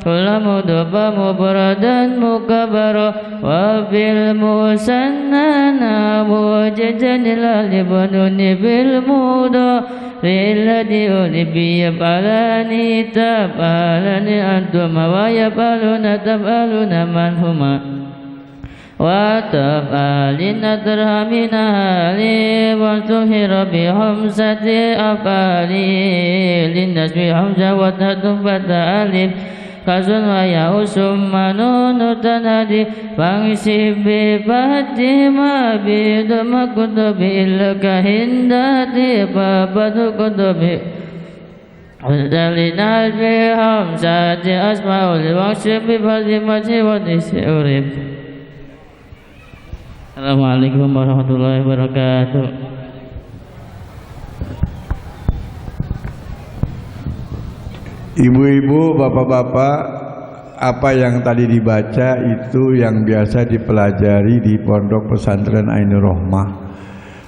S6: kulamu doba mubaradan mukabara wa fil musannana mujajanil alibununi bil muda lilladhi ulibi yafalani tabalani antuma wa yafaluna tabaluna manhuma wa taf'alina terhamina hali wa tuhira bi hamsati afali linnas bi hamza wa tatum fata alif kasun wa ya'usum manunu tanadi fangsib bi fatima bi dhamma kutubi ilka hindati babadu kutubi udalina bi hamsati asma'ul wangsib bi fatimati wa disi urib. Assalamualaikum warahmatullahi wabarakatuh.
S1: Ibu-ibu, bapak-bapak, apa yang tadi dibaca itu yang biasa dipelajari di Pondok Pesantren Ainur Rahmah.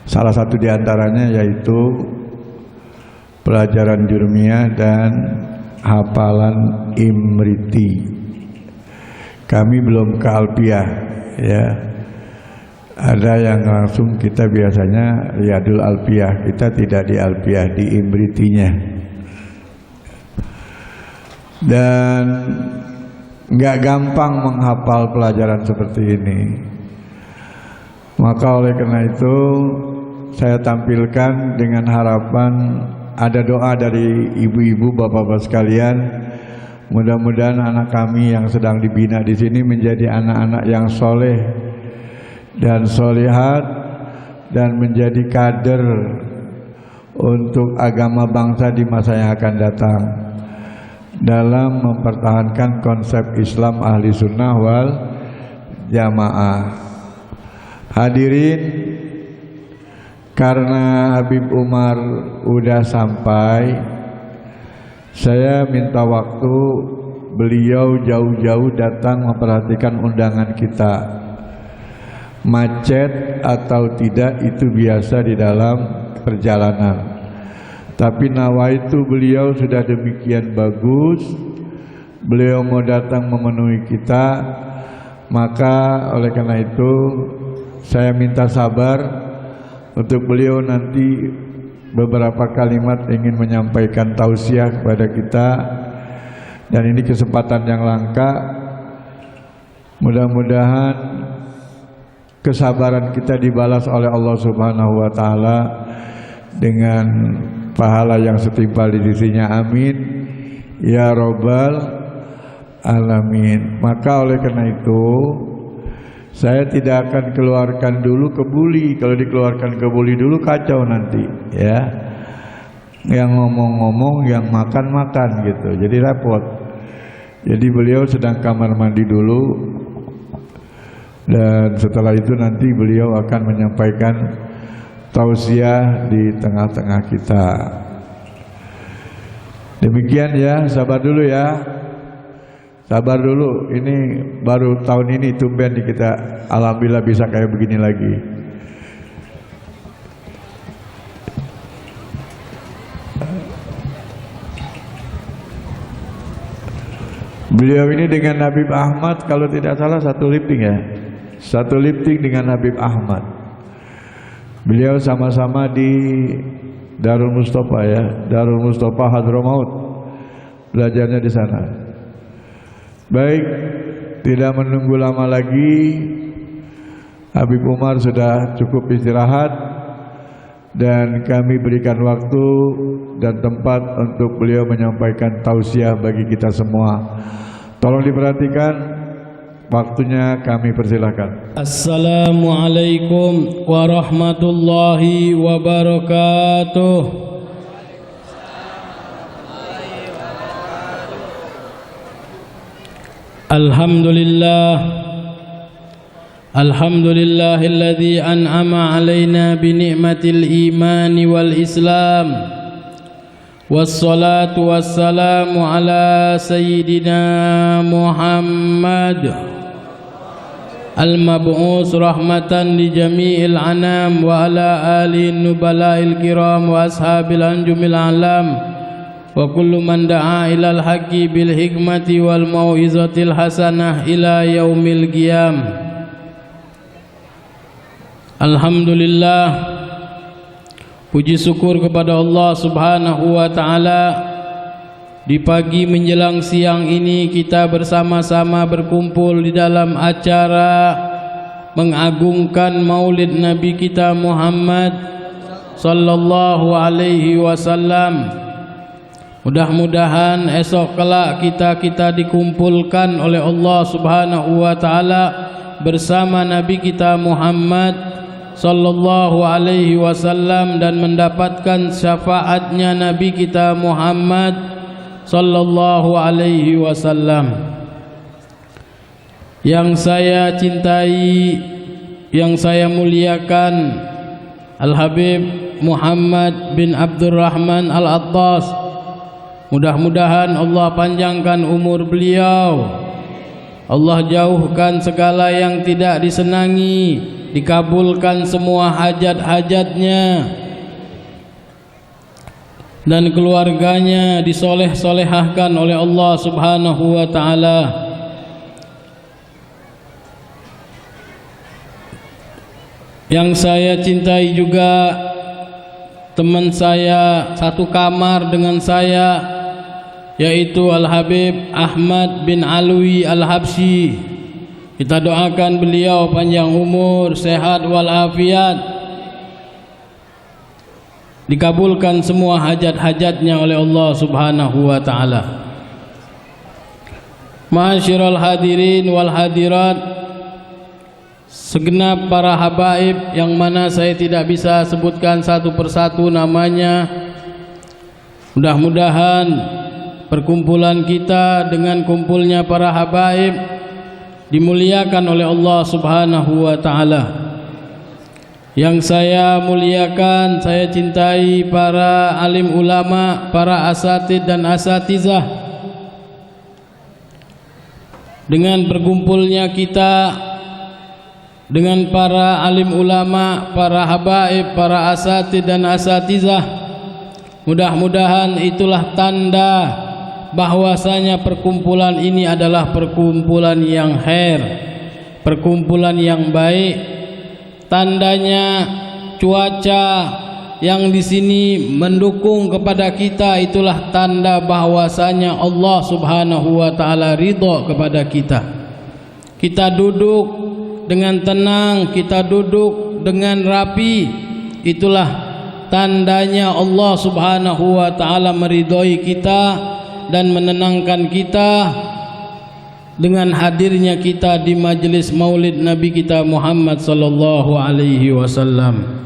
S1: Salah satu diantaranya yaitu pelajaran jurmiyah dan hafalan imriti. Kami belum ke alfiah, ya. Ada yang langsung kita biasanya Riyadul Alfiah, kita tidak di alfiah, di imritinya. dan nggak gampang menghafal pelajaran seperti ini. Maka oleh karena itu saya tampilkan dengan harapan ada doa dari ibu-ibu, bapak-bapak sekalian. Mudah-mudahan anak kami yang sedang dibina di sini menjadi anak-anak yang soleh dan solehat dan menjadi kader untuk agama bangsa di masa yang akan datang dalam mempertahankan konsep Islam ahli sunnah wal jamaah. Hadirin, karena Habib Umar udah sampai, saya minta waktu beliau jauh-jauh datang memperhatikan undangan kita. Macet atau tidak itu biasa di dalam perjalanan, tapi nawaitu beliau sudah demikian bagus, beliau mau datang memenuhi kita. Maka oleh karena itu saya minta sabar untuk beliau nanti beberapa kalimat ingin menyampaikan tausiah kepada kita, dan ini kesempatan yang langka. Mudah-mudahan kesabaran kita dibalas oleh Allah Subhanahu wa taala dengan pahala yang setimpal di sisinya. Amin ya rabbal alamin. Maka oleh karena itu saya tidak akan keluarkan dulu kebuli. Kalau dikeluarkan kebuli dulu kacau nanti, ya. Yang ngomong-ngomong, yang makan-makan gitu. Jadi repot. Jadi beliau sedang kamar mandi dulu, dan setelah itu nanti beliau akan menyampaikan tausiah di tengah-tengah kita. Demikian ya, sabar dulu ya. Sabar dulu, ini baru tahun ini tumben kita alhamdulillah bisa kayak begini lagi. Beliau ini dengan Habib Ahmad kalau tidak salah satu lifting ya. Satu lifting dengan Habib Ahmad. Beliau sama-sama di Darul Mustafa ya, Darul Mustafa Hadramaut. Belajarnya di sana. Baik, tidak menunggu lama lagi, Habib Umar sudah cukup istirahat, dan kami berikan waktu dan tempat untuk beliau menyampaikan tausiah bagi kita semua. Tolong diperhatikan, waktunya kami persilahkan.
S7: Assalamualaikum warahmatullahi wabarakatuh. Alhamdulillahilladzi an'ama alaina bi ni'matil imani wal islam. Wassalatu wassalamu ala sayyidina Muhammad al-mab'us rahmatan li jami'il anam wa ala alihi nubala'il kiram wa ashabil anjumil alam wa kullu man da'a ilal haqqi bil hikmati wal mau'izatil hasanah ila yaumil qiyam. Alhamdulillah, puji syukur kepada Allah Subhanahu wa taala. Di pagi menjelang siang ini kita bersama-sama berkumpul di dalam acara mengagungkan Maulid Nabi kita Muhammad sallallahu alaihi wasallam. Mudah-mudahan esok kelak kita dikumpulkan oleh Allah Subhanahu wa taala bersama Nabi kita Muhammad sallallahu alaihi wasallam dan mendapatkan syafaatnya Nabi kita Muhammad sallallahu alaihi wasallam. Yang saya cintai, yang saya muliakan, Al-Habib Muhammad bin Abdurrahman Al-Attas. Mudah-mudahan Allah panjangkan umur beliau, Allah jauhkan segala yang tidak disenangi, dikabulkan semua hajat-hajatnya, dan keluarganya disoleh-solehahkan oleh Allah Subhanahu wa ta'ala. Yang saya cintai juga teman saya, satu kamar dengan saya, yaitu Al-Habib Ahmad bin Alwi Al-Habsyi. Kita doakan beliau panjang umur, sehat walafiat, dikabulkan semua hajat-hajatnya oleh Allah Subhanahu wa taala. Ma'asyiral hadirin wal hadirat, segenap para habaib yang mana saya tidak bisa sebutkan satu persatu namanya, mudah-mudahan perkumpulan kita dengan kumpulnya para habaib dimuliakan oleh Allah Subhanahu wa taala. Yang saya muliakan, saya cintai para alim ulama, para asatid dan asatizah. Dengan berkumpulnya kita dengan para alim ulama, para habaib, para asatid dan asatizah, mudah-mudahan itulah tanda bahwasanya perkumpulan ini adalah perkumpulan yang khair, perkumpulan yang baik. Tandanya cuaca yang di sini mendukung kepada kita, itulah tanda bahwasanya Allah Subhanahu wa taala ridha kepada kita. Kita duduk dengan tenang, kita duduk dengan rapi, itulah tandanya Allah Subhanahu wa taala meridhai kita dan menenangkan kita dengan hadirnya kita di majelis maulid Nabi kita Muhammad sallallahu alaihi wasallam.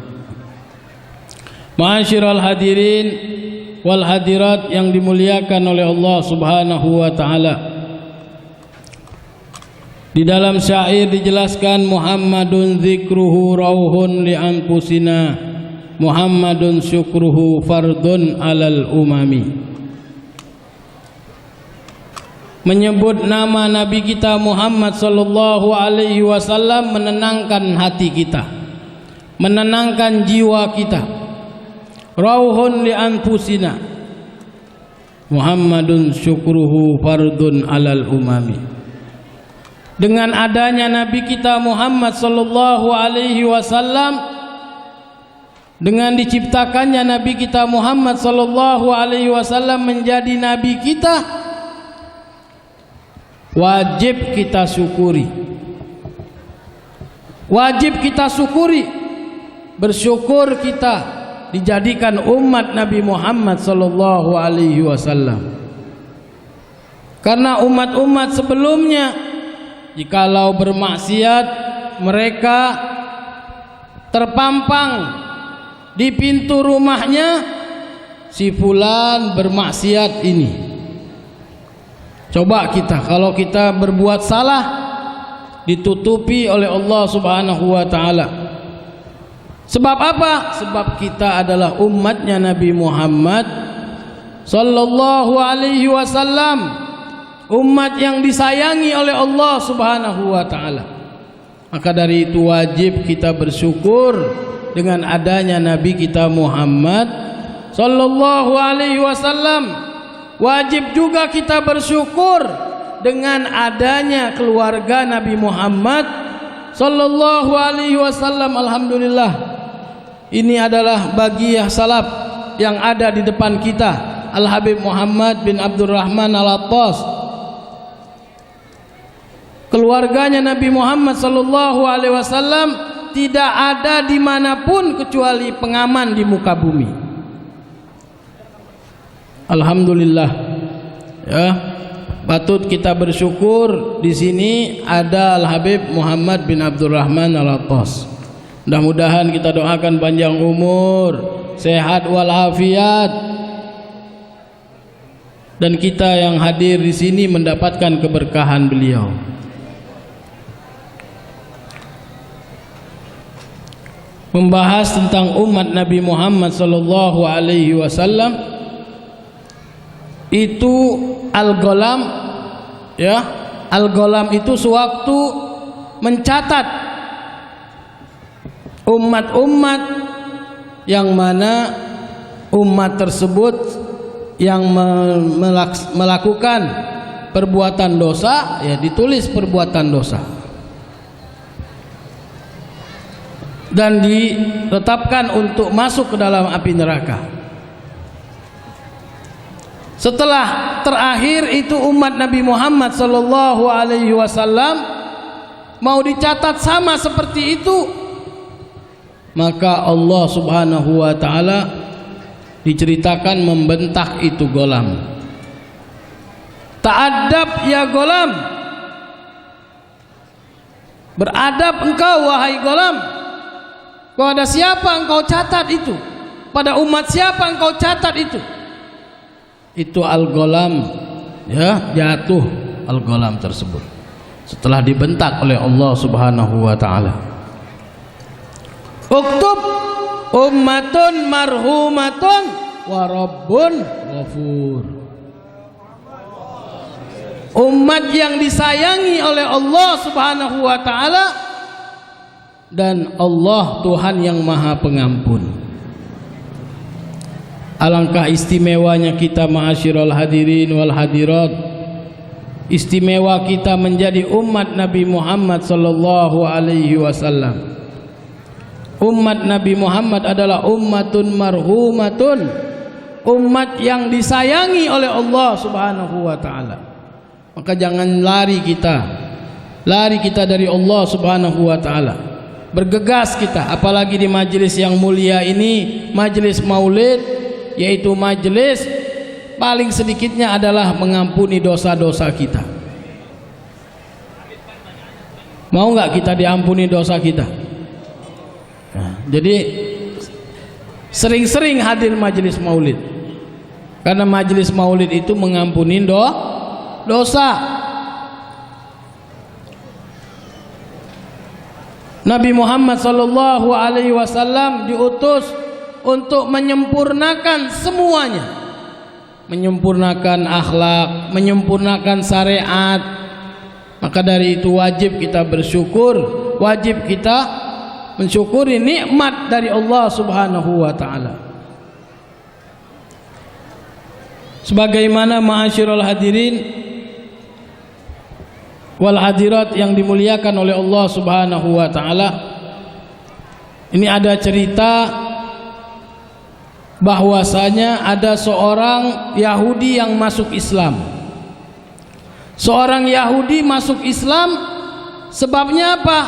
S7: Ma'asyiral hadirin wal hadirat yang dimuliakan oleh Allah Subhanahu wa taala. Di dalam syair dijelaskan, Muhammadun dzikruhu rauhun li anfusina, Muhammadun syukruhu fardun alal umami. Menyebut nama Nabi kita Muhammad sallallahu alaihi wasallam menenangkan hati kita, menenangkan jiwa kita. Rauhun li anfusina, Muhammadun syukruhu fardun alal umami. Dengan adanya Nabi kita Muhammad sallallahu alaihi wasallam, dengan diciptakannya Nabi kita Muhammad sallallahu alaihi wasallam menjadi nabi kita, wajib kita syukuri, wajib kita syukuri, bersyukur kita dijadikan umat Nabi Muhammad sallallahu alaihi wasallam. Karena umat-umat sebelumnya, jikalau bermaksiat, mereka terpampang di pintu rumahnya, si fulan bermaksiat ini. Coba kita, kalau kita berbuat salah, ditutupi oleh Allah Subhanahu wa taala. Sebab apa? Sebab kita adalah umatnya Nabi Muhammad sallallahu alaihi wasallam, umat yang disayangi oleh Allah Subhanahu wa taala. Maka dari itu wajib kita bersyukur dengan adanya Nabi kita Muhammad sallallahu alaihi wasallam. Wajib juga kita bersyukur dengan adanya keluarga Nabi Muhammad sallallahu alaihi wasallam. Alhamdulillah, ini adalah bagiyah salaf yang ada di depan kita, Al-Habib Muhammad bin Abdurrahman Al-Attas. Keluarganya Nabi Muhammad sallallahu alaihi wasallam tidak ada dimanapun kecuali pengaman di muka bumi. Alhamdulillah, ya, patut kita bersyukur. Di sini ada Al-Habib Muhammad bin Abdurrahman Al-Attas. Mudah-mudahan kita doakan panjang umur, sehat walafiat, dan kita yang hadir di sini mendapatkan keberkahan beliau. Membahas tentang umat Nabi Muhammad sallallahu alaihi wasallam, itu al-ghalam, ya, al-ghalam itu sewaktu mencatat umat-umat yang mana umat tersebut yang melakukan perbuatan dosa, ya ditulis perbuatan dosa dan ditetapkan untuk masuk ke dalam api neraka. Setelah terakhir itu umat Nabi Muhammad sallallahu alaihi wasallam mau dicatat sama seperti itu, maka Allah Subhanahu wa taala diceritakan membentak itu golam. Ta'adab ya golam, beradab engkau wahai golam. Kepada siapa engkau catat itu? Pada umat siapa engkau catat itu? Itu al-golam, ya, jatuh al-golam tersebut setelah dibentak oleh Allah Subhanahu wa taala. Uktub ummatun marhumatun wa rabbun ghafur. Umat yang disayangi oleh Allah Subhanahu wa taala dan Allah Tuhan yang Maha Pengampun. Alangkah istimewanya kita ma'asyiral hadirin wal hadirat, istimewa kita menjadi umat Nabi Muhammad sallallahu alaihi wasallam. Umat Nabi Muhammad adalah ummatun marhumatun, umat yang disayangi oleh Allah Subhanahu wa taala. Maka jangan lari kita dari Allah Subhanahu wa taala. Bergegas kita, apalagi di majelis yang mulia ini, majelis Maulid, yaitu majelis paling sedikitnya adalah mengampuni dosa-dosa kita. Mau nggak kita diampuni dosa kita? Nah, jadi sering-sering hadir majelis Maulid, karena majelis Maulid itu mengampuni dosa. Nabi Muhammad sallallahu alaihi wasallam diutus untuk menyempurnakan semuanya, menyempurnakan akhlak, menyempurnakan syariat. Maka dari itu wajib kita bersyukur, wajib kita mensyukuri nikmat dari Allah Subhanahu wa taala. Sebagaimana ma'asyiral hadirin wal hadirat yang dimuliakan oleh Allah Subhanahu wa taala, ini ada cerita bahwasanya ada seorang Yahudi yang masuk Islam. Seorang Yahudi masuk Islam sebabnya apa?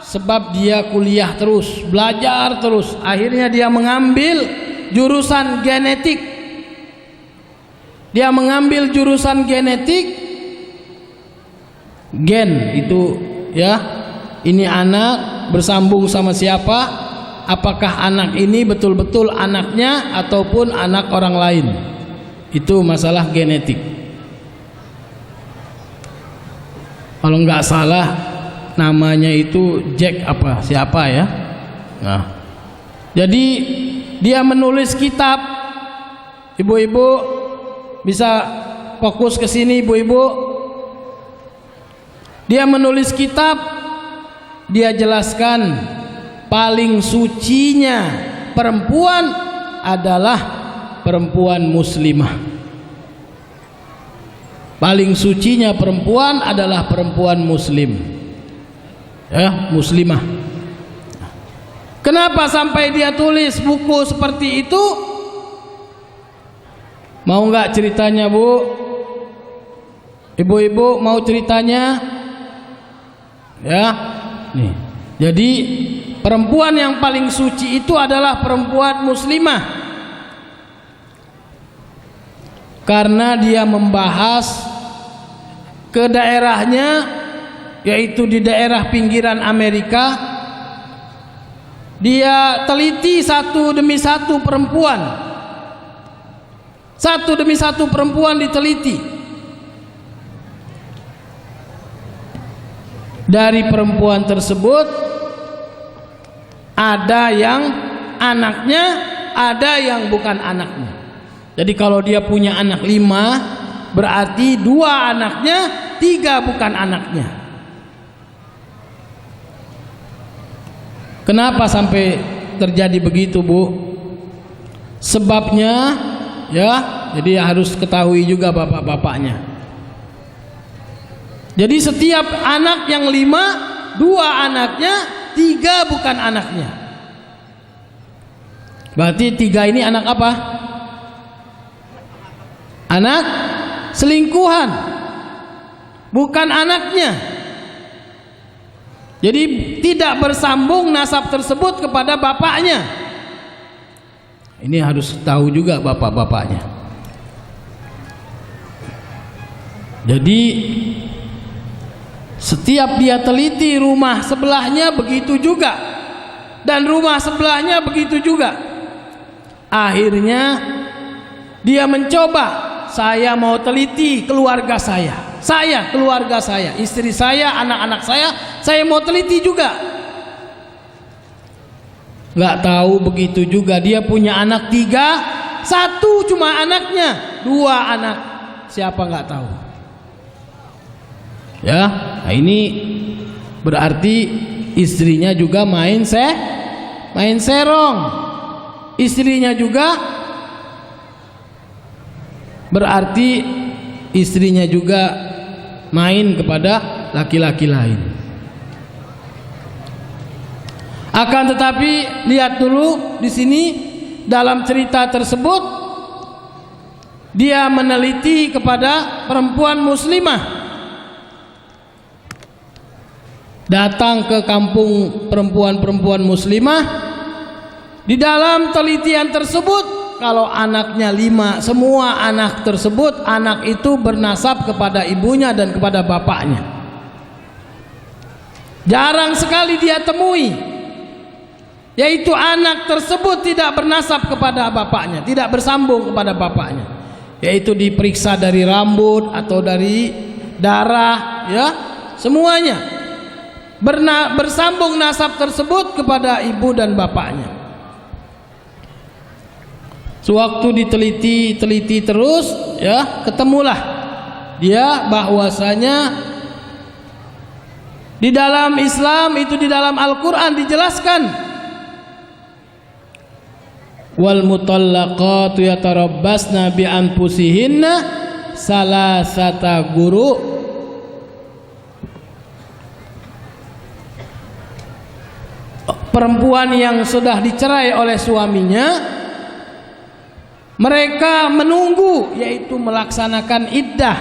S7: Sebab dia kuliah terus, belajar terus. Akhirnya dia mengambil jurusan genetik. Dia mengambil jurusan genetik. Gen itu, ya, ini anak bersambung sama siapa? Apakah anak ini betul-betul anaknya ataupun anak orang lain? Itu masalah genetik. Kalau nggak salah namanya itu Jack apa siapa ya? Nah, jadi dia menulis kitab. Ibu-ibu bisa fokus ke sini, ibu-ibu. Dia menulis kitab. Dia jelaskan paling sucinya perempuan adalah perempuan muslimah. Paling sucinya perempuan adalah perempuan muslim, ya, muslimah. Kenapa sampai dia tulis buku seperti itu? Mau nggak ceritanya, Bu? Ibu-ibu mau ceritanya? Ya, nih. Jadi perempuan yang paling suci itu adalah perempuan muslimah, karena dia membahas ke daerahnya, yaitu di daerah pinggiran Amerika. Dia teliti satu demi satu perempuan, satu demi satu perempuan diteliti. Dari perempuan tersebut ada yang anaknya, ada yang bukan anaknya. Jadi kalau dia punya anak 5, berarti 2 anaknya, 3 bukan anaknya. Kenapa sampai terjadi begitu, Bu? Sebabnya, ya, jadi harus ketahui juga bapak-bapaknya. Jadi setiap anak yang 5, 2 anaknya, 3 bukan anaknya. Berarti 3 ini anak apa? anak selingkuhan, bukan anaknya. Jadi tidak bersambung nasab tersebut kepada bapaknya. Ini harus tahu juga bapak-bapaknya. Jadi setiap dia teliti, rumah sebelahnya begitu juga, dan rumah sebelahnya begitu juga. Akhirnya dia mencoba, saya mau teliti keluarga saya, keluarga saya, istri saya, anak-anak saya mau teliti juga. Nggak tahu begitu juga dia punya anak 3, 1 cuma anaknya, 2 anak siapa nggak tahu. Ya, nah ini berarti istrinya juga main serong, istrinya juga berarti istrinya juga main kepada laki-laki lain. Akan tetapi lihat dulu di sini dalam cerita tersebut dia meneliti kepada perempuan muslimah. Datang ke kampung perempuan-perempuan muslimah. Di dalam telitian tersebut, kalau anaknya 5, semua anak tersebut, anak itu bernasab kepada ibunya dan kepada bapaknya. Jarang sekali dia temui, yaitu anak tersebut tidak bernasab kepada bapaknya, tidak bersambung kepada bapaknya, yaitu diperiksa dari rambut atau dari darah, ya, semuanya bersambung nasab tersebut kepada ibu dan bapaknya. Sewaktu diteliti terus, ya, ketemulah dia bahwasanya di dalam Islam itu, di dalam Al-Quran dijelaskan, wal mutallaqatu yatarabbasna bi anfusihinna salasata guru. Perempuan yang sudah dicerai oleh suaminya, mereka menunggu, yaitu melaksanakan iddah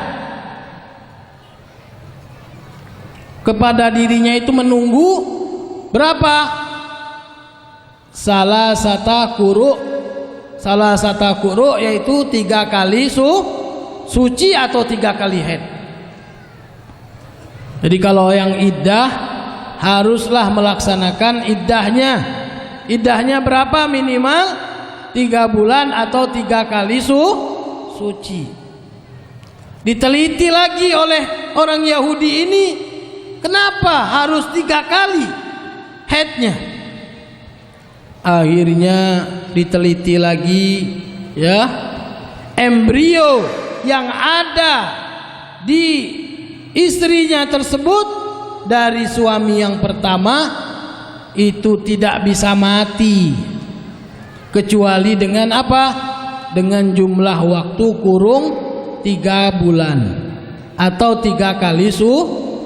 S7: kepada dirinya, itu menunggu berapa? Salah satu kuru, yaitu 3 kali suci atau 3 kali haid. Jadi kalau yang iddah haruslah melaksanakan iddahnya berapa? Minimal 3 bulan atau 3 kali suci. Diteliti lagi oleh orang Yahudi ini, kenapa harus 3 kali haidnya? Akhirnya diteliti lagi, ya, embrio yang ada di istrinya tersebut dari suami yang pertama itu tidak bisa mati kecuali dengan apa? Dengan jumlah waktu kurung 3 bulan atau 3 kali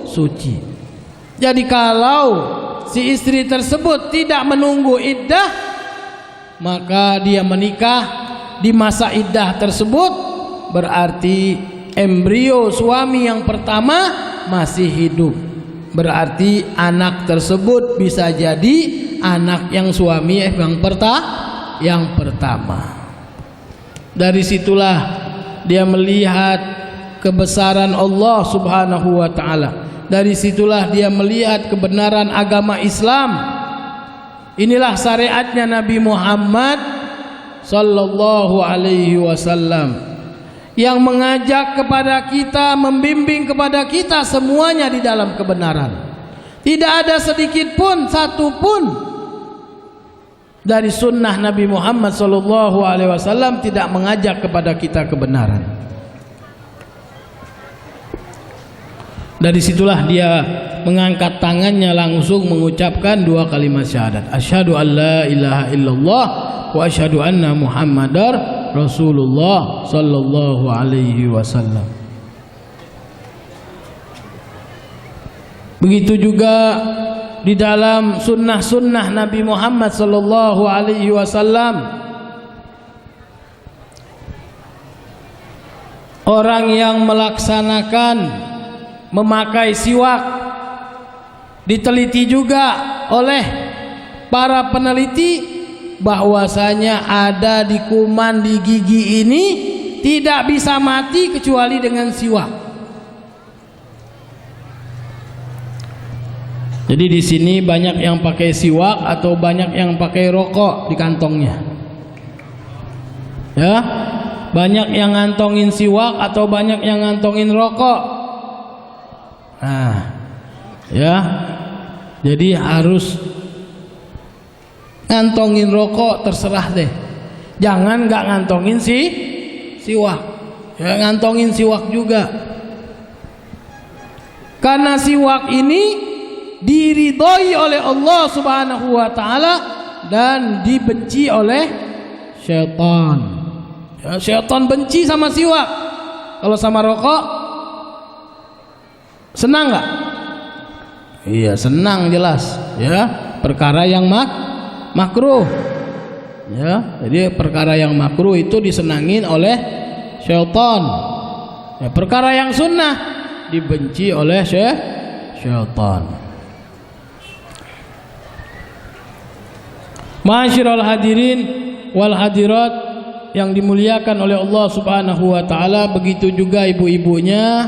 S7: suci. Jadi kalau si istri tersebut tidak menunggu iddah, maka dia menikah di masa iddah tersebut, berarti embrio suami yang pertama masih hidup. Berarti anak tersebut bisa jadi anak yang suami yang pertama. Dari situlah dia melihat kebesaran Allah Subhanahu wa taala. Dari situlah dia melihat kebenaran agama Islam. Inilah syariatnya Nabi Muhammad sallallahu alaihi wasallam, yang mengajak kepada kita, membimbing kepada kita semuanya di dalam kebenaran. Tidak ada sedikit pun, satu pun dari sunnah Nabi Muhammad SAW tidak mengajak kepada kita kebenaran. Dari situlah dia mengangkat tangannya langsung mengucapkan 2 kalimat syahadat, asyhadu an la ilaha illallah wa asyhadu anna muhammadar Rasulullah sallallahu alaihi wasallam. Begitu juga di dalam sunnah-sunnah Nabi Muhammad sallallahu alaihi wasallam orang yang melaksanakan memakai siwak. Diteliti juga oleh para peneliti bahwasanya ada di kuman di gigi ini tidak bisa mati kecuali dengan siwak. Jadi di sini banyak yang pakai siwak atau banyak yang pakai rokok di kantongnya. Ya, banyak yang ngantongin siwak atau banyak yang ngantongin rokok. Nah, ya, jadi harus ngantongin rokok terserah deh. Jangan nggak ngantongin siwak. Ya, ngantongin siwak juga. Karena siwak ini diridhoi oleh Allah Subhanahu wa taala dan dibenci oleh syaitan. Ya, syaitan benci sama siwak. Kalau sama rokok senang nggak? Iya, senang jelas. Ya, perkara yang makruh. Ya, jadi perkara yang makruh itu disenangin oleh syaitan. Ya, perkara yang sunnah dibenci oleh syaitan. Ma'asyiral hadirin wal hadirat yang dimuliakan oleh Allah Subhanahu wa taala, begitu juga ibu-ibunya,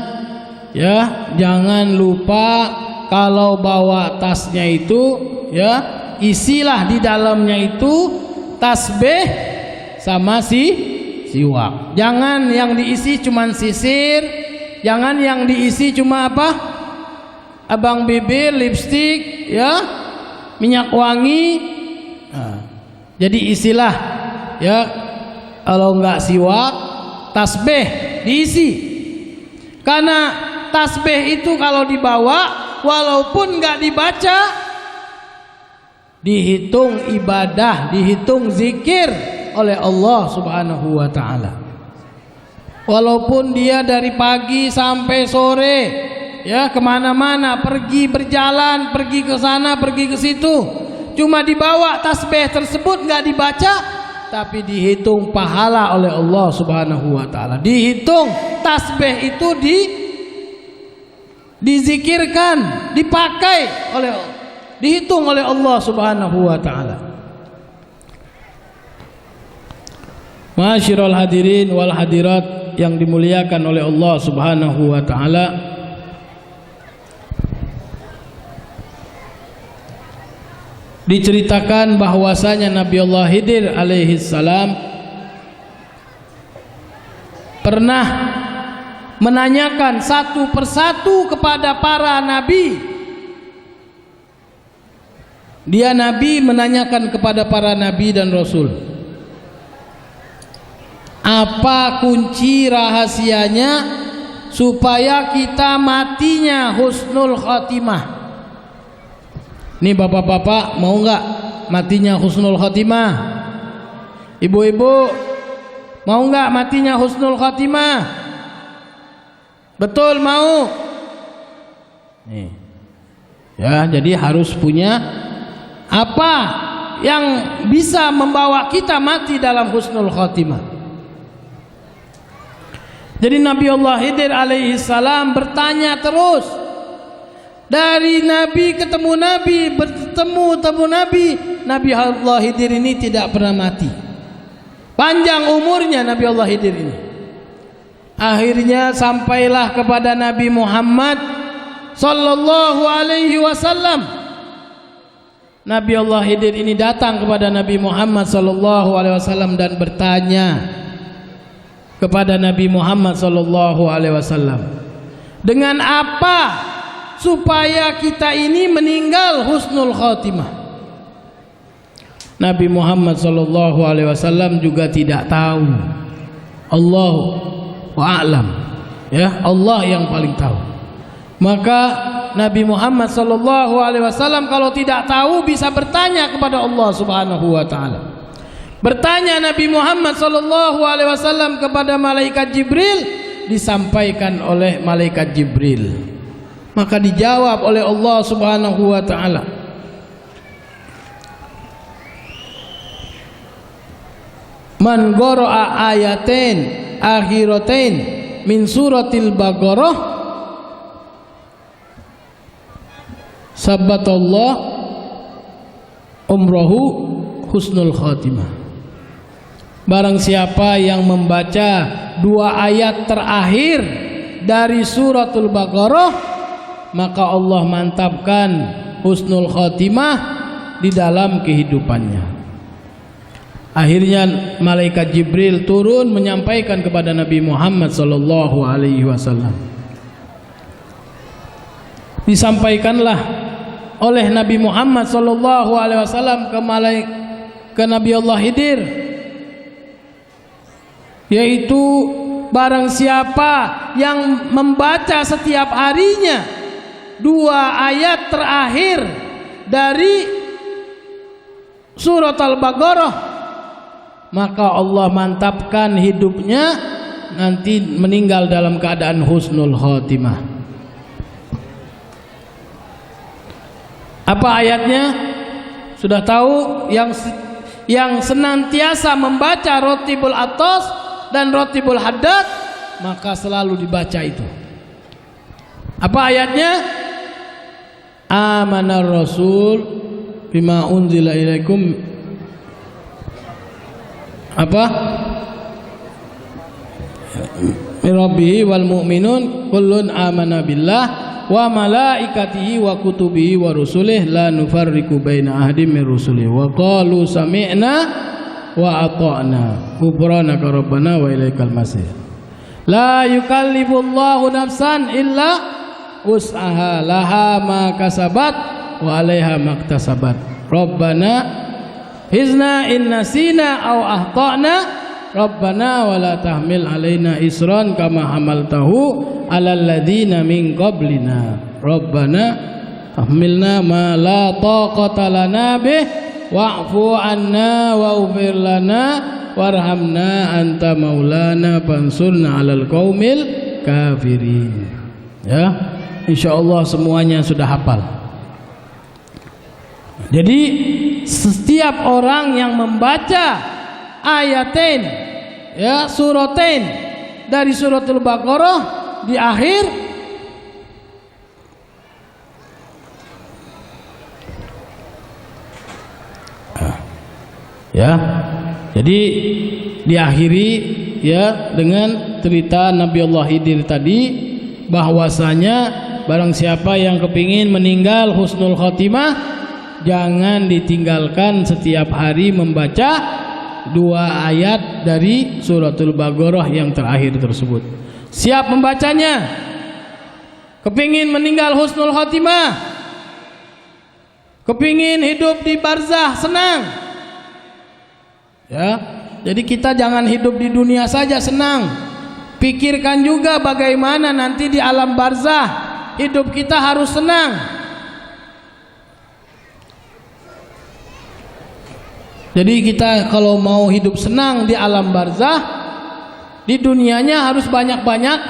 S7: ya, jangan lupa kalau bawa tasnya itu, ya, isilah di dalamnya itu tasbih sama siwak. Jangan yang diisi cuma sisir, jangan yang diisi cuma apa? Abang bibir, lipstik, ya, minyak wangi. Nah, jadi isilah, ya, kalau enggak siwak, tasbih diisi. Karena tasbih itu kalau dibawa walaupun enggak dibaca, dihitung ibadah, dihitung zikir oleh Allah Subhanahu wa taala. Walaupun dia dari pagi sampai sore, ya, kemana-mana, pergi berjalan, pergi ke sana, pergi ke situ, cuma dibawa tasbih tersebut nggak dibaca, tapi dihitung pahala oleh Allah Subhanahu wa taala. Dihitung tasbih itu dizikirkan, dipakai oleh, dihitung oleh Allah Subhanahu wa taala. Ma'asyiral hadirin wal hadirat yang dimuliakan oleh Allah Subhanahu wa taala, diceritakan bahwasanya Nabi Allah Khidir alaihi salam pernah menanyakan satu persatu kepada para nabi. Dia nabi menanyakan kepada para nabi dan rasul, apa kunci rahasianya supaya kita matinya husnul khotimah? Nih bapak-bapak, mau nggak matinya husnul khotimah? Ibu-ibu, mau nggak matinya husnul khotimah? Betul, mau? Nih, ya, jadi harus punya apa yang bisa membawa kita mati dalam husnul khotimah. Jadi Nabi Allah Khidir alaihi salam bertanya terus. Dari nabi ketemu nabi, bertemu nabi, Nabi Allah Khidir ini tidak pernah mati. Panjang umurnya Nabi Allah Khidir ini. Akhirnya sampailah kepada Nabi Muhammad sallallahu alaihi wasallam. Nabi Allah Khidir ini datang kepada Nabi Muhammad sallallahu alaihi wasallam dan bertanya kepada Nabi Muhammad sallallahu alaihi wasallam, dengan apa supaya kita ini meninggal husnul khotimah? Nabi Muhammad sallallahu alaihi wasallam juga tidak tahu. Allahu a'lam, ya, Allah yang paling tahu. Maka Nabi Muhammad sallallahu alaihi wasallam kalau tidak tahu bisa bertanya kepada Allah Subhanahu wa taala. Bertanya Nabi Muhammad sallallahu alaihi wasallam kepada malaikat Jibril, disampaikan oleh malaikat Jibril. Maka dijawab oleh Allah Subhanahu wa taala. Man qara'a ayatain akhiratain min suratil Baqarah sabbatallah umrohu husnul khatimah. Barang siapa yang membaca 2 ayat terakhir dari suratul Baqarah, maka Allah mantapkan husnul khatimah di dalam kehidupannya. Akhirnya malaikat Jibril turun menyampaikan kepada Nabi Muhammad sallallahu alaihi wasallam. Disampaikanlah oleh Nabi Muhammad sallallahu alaihi wasallam ke Nabi Allah Khidir, yaitu barang siapa yang membaca setiap harinya 2 ayat terakhir dari surat Al-Baqarah, maka Allah mantapkan hidupnya nanti meninggal dalam keadaan husnul khatimah. Apa ayatnya? Sudah tahu, yang senantiasa membaca Rotibul Atos dan Rotibul Haddad, maka selalu dibaca itu. Apa ayatnya? Amanar Rasul bima unzila ilaikum mirabbihi wal mu'minun kullun amana billah wa malaikatihi wa kutubihi wa rusulih la nufarriqu baina ahadin min rusulih wa qalu sami'na wa ata'na ghufranaka rabbana wa ilaikal masir. La yukallifullahu nafsan illa wus'aha laha ma kasabat wa 'alaiha maktasabat. Rabbana hizna in nasina aw akhtana rabbana wala tahmil alaina isran kama hamaltahu alal ladzina min qablina rabbana tahmilna ma la taqata lana bih wa'fu anna waghfir lana warhamna anta maulana fansurna alal qaumil kafirin. Ya, insyaallah semuanya sudah hafal. Jadi setiap orang yang membaca ayatain, ya, suratain dari suratul Baqarah di akhir, ya, jadi diakhiri ya dengan cerita Nabi Allah Khidir tadi, bahwasanya barang siapa yang kepingin meninggal husnul khotimah, jangan ditinggalkan setiap hari membaca 2 ayat dari suratul Baqarah yang terakhir tersebut. Siap membacanya, kepingin meninggal husnul khotimah, kepingin hidup di barzah senang, ya. Jadi kita jangan hidup di dunia saja senang, pikirkan juga bagaimana nanti di alam barzah hidup kita harus senang. Jadi kita kalau mau hidup senang di alam barzah, di dunianya harus banyak-banyak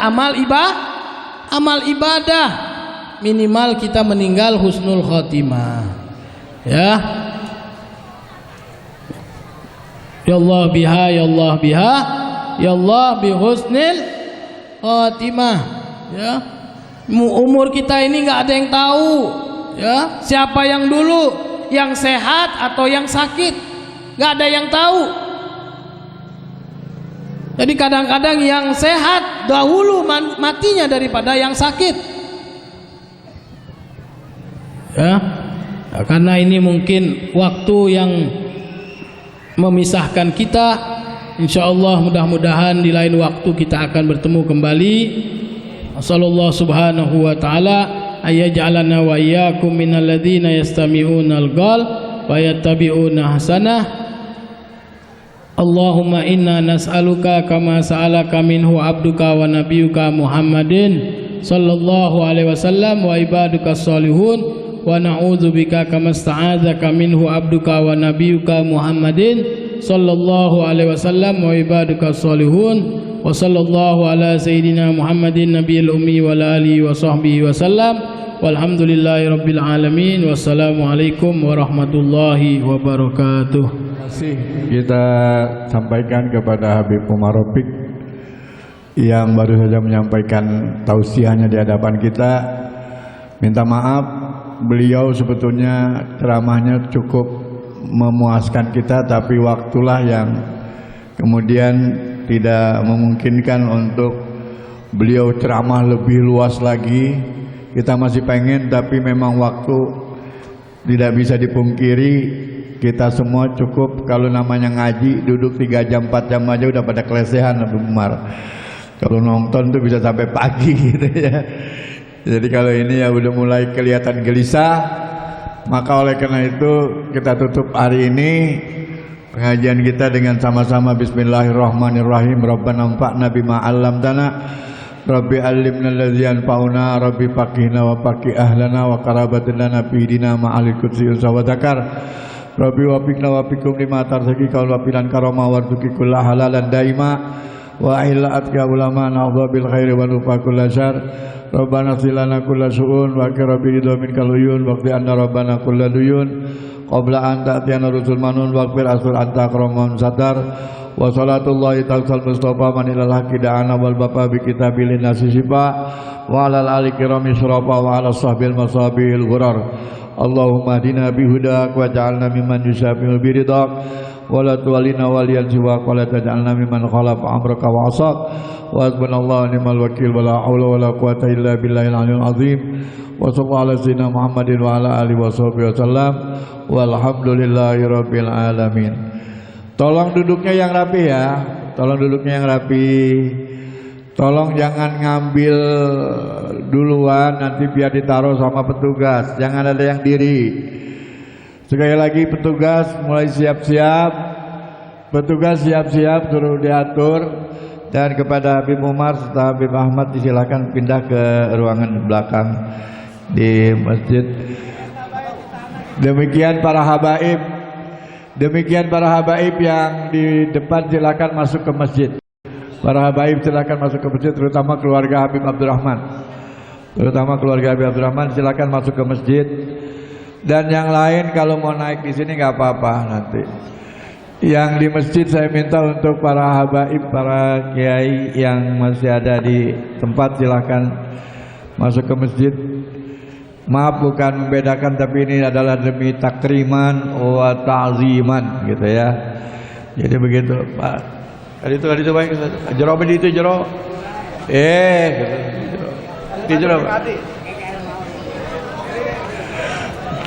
S7: amal ibadah, minimal kita meninggal husnul khotimah, ya. Ya Allah biha, ya Allah biha, ya Allah bi husnil khotimah, ya. Umur kita ini nggak ada yang tahu, ya. Siapa yang dulu, yang sehat atau yang sakit? Gak ada yang tahu. Jadi kadang-kadang yang sehat dahulu matinya daripada yang sakit, ya. Karena ini mungkin waktu yang memisahkan kita. InsyaAllah mudah-mudahan di lain waktu kita akan bertemu kembali. Sallallahu subhanahu wa ta'ala ayyaj'alana wa iyyakum minal ladzina yastami'unal qaul wa yattabi'una hasanah. Allahumma inna nas'aluka kama sa'alaka minhu abduka wa nabiyuka Muhammadin sallallahu alaihi wasallam wa ibaduka salihun wa na'udzubika kama sta'adzaka minhu abduka wa nabiyuka Muhammadin sallallahu alaihi wasallam wa ibaduka salihun wa sallallahu ala sayyidina Muhammadin nabiyil ummi wa alihi wa sahbihi wasallam walhamdulillahi rabbil alamin. Wassalamualaikum warahmatullahi wabarakatuh.
S1: Terima kasih kita sampaikan kepada Habib Umar Rafiq yang baru saja menyampaikan tausiahnya di hadapan kita. Minta maaf, beliau sebetulnya ceramahnya cukup memuaskan kita, tapi waktulah yang kemudian tidak memungkinkan untuk beliau ceramah lebih luas lagi. Kita masih pengen, tapi memang waktu tidak bisa dipungkiri. Kita semua cukup kalau namanya ngaji duduk 3 jam 4 jam aja udah pada kelesehan Abu Umar. Kalau nonton tuh bisa sampai pagi gitu ya. Jadi kalau ini ya udah mulai kelihatan gelisah, maka oleh karena itu kita tutup hari ini pengajian kita dengan sama-sama bismillahirrahmanirrahim. Rabbana anfa'na bima 'allamtana, Rabbi allimna alladzi yanfa'una, Rabbi faqihna wa faqih ahlana wa qarabatina fi dina ma'al qudsi wa dzakar. Rabbi wafiqna wafiqum lima tarzaki kaul wafilan karama warzuki kulla halalan daima wa ahilla atka ulama na'udha bil khairi wa nufa kulla syar. Rabbana silana kulla su'un wa kirabi ridho min kaluyun waqti anna rabbana kulla duyun qabla an ta'tiyana rusul manun waqfir asur anta akramun satar wa salatullahi ta'ala mustafa man ilal haqqi da'ana wal bapa bi kitabilin nasisifa wa alal ali kirami surafa wa ala sahbil masabil ghurar. Allahumma hadina bihudak wa ja'alna mimman yusafi'u biridak wa la tuwalina waliyan siwak wa la taj'alna mimman khalafa amraka wa asak wa hasbunallahu ni'mal wakil wa la hawla wa la quwata illa billahil aliyyil azim wa sallallahu ala sayyidina Muhammadin wa ala alihi wa sahbihi wasallam walhamdulillahi rabbil alamin. Tolong duduknya yang rapi ya, tolong duduknya yang rapi. Tolong jangan ngambil duluan, nanti biar ditaruh sama petugas. Jangan ada yang diri. Sekali lagi petugas mulai siap-siap. Petugas siap-siap, suruh diatur. Dan kepada Habib Umar serta Habib Ahmad disilakan pindah ke ruangan belakang di masjid. Demikian para habaib. Demikian para habaib yang di depan silakan masuk ke masjid. Para habaib silakan masuk ke masjid, terutama keluarga Habib Abdurrahman. Terutama keluarga Habib Abdurrahman silakan masuk ke masjid. Dan yang lain kalau mau naik di sini nggak apa-apa nanti. Yang di masjid saya minta untuk para habaib, para kiai yang masih ada di tempat silakan masuk ke masjid. Maaf bukan membedakan, tapi ini adalah demi takriman wa ta'ziman gitu ya. Jadi begitu Pak. Tadi itu baik jero itu jero. Di jero.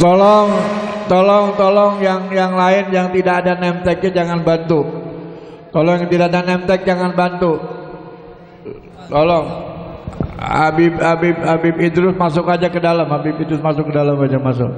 S1: Tolong yang lain yang tidak ada name tag-nya jangan bantu. Tolong yang tidak ada name tag jangan bantu. Tolong. Habib Idrus masuk aja ke dalam. Habib Idrus masuk ke dalam aja masuk.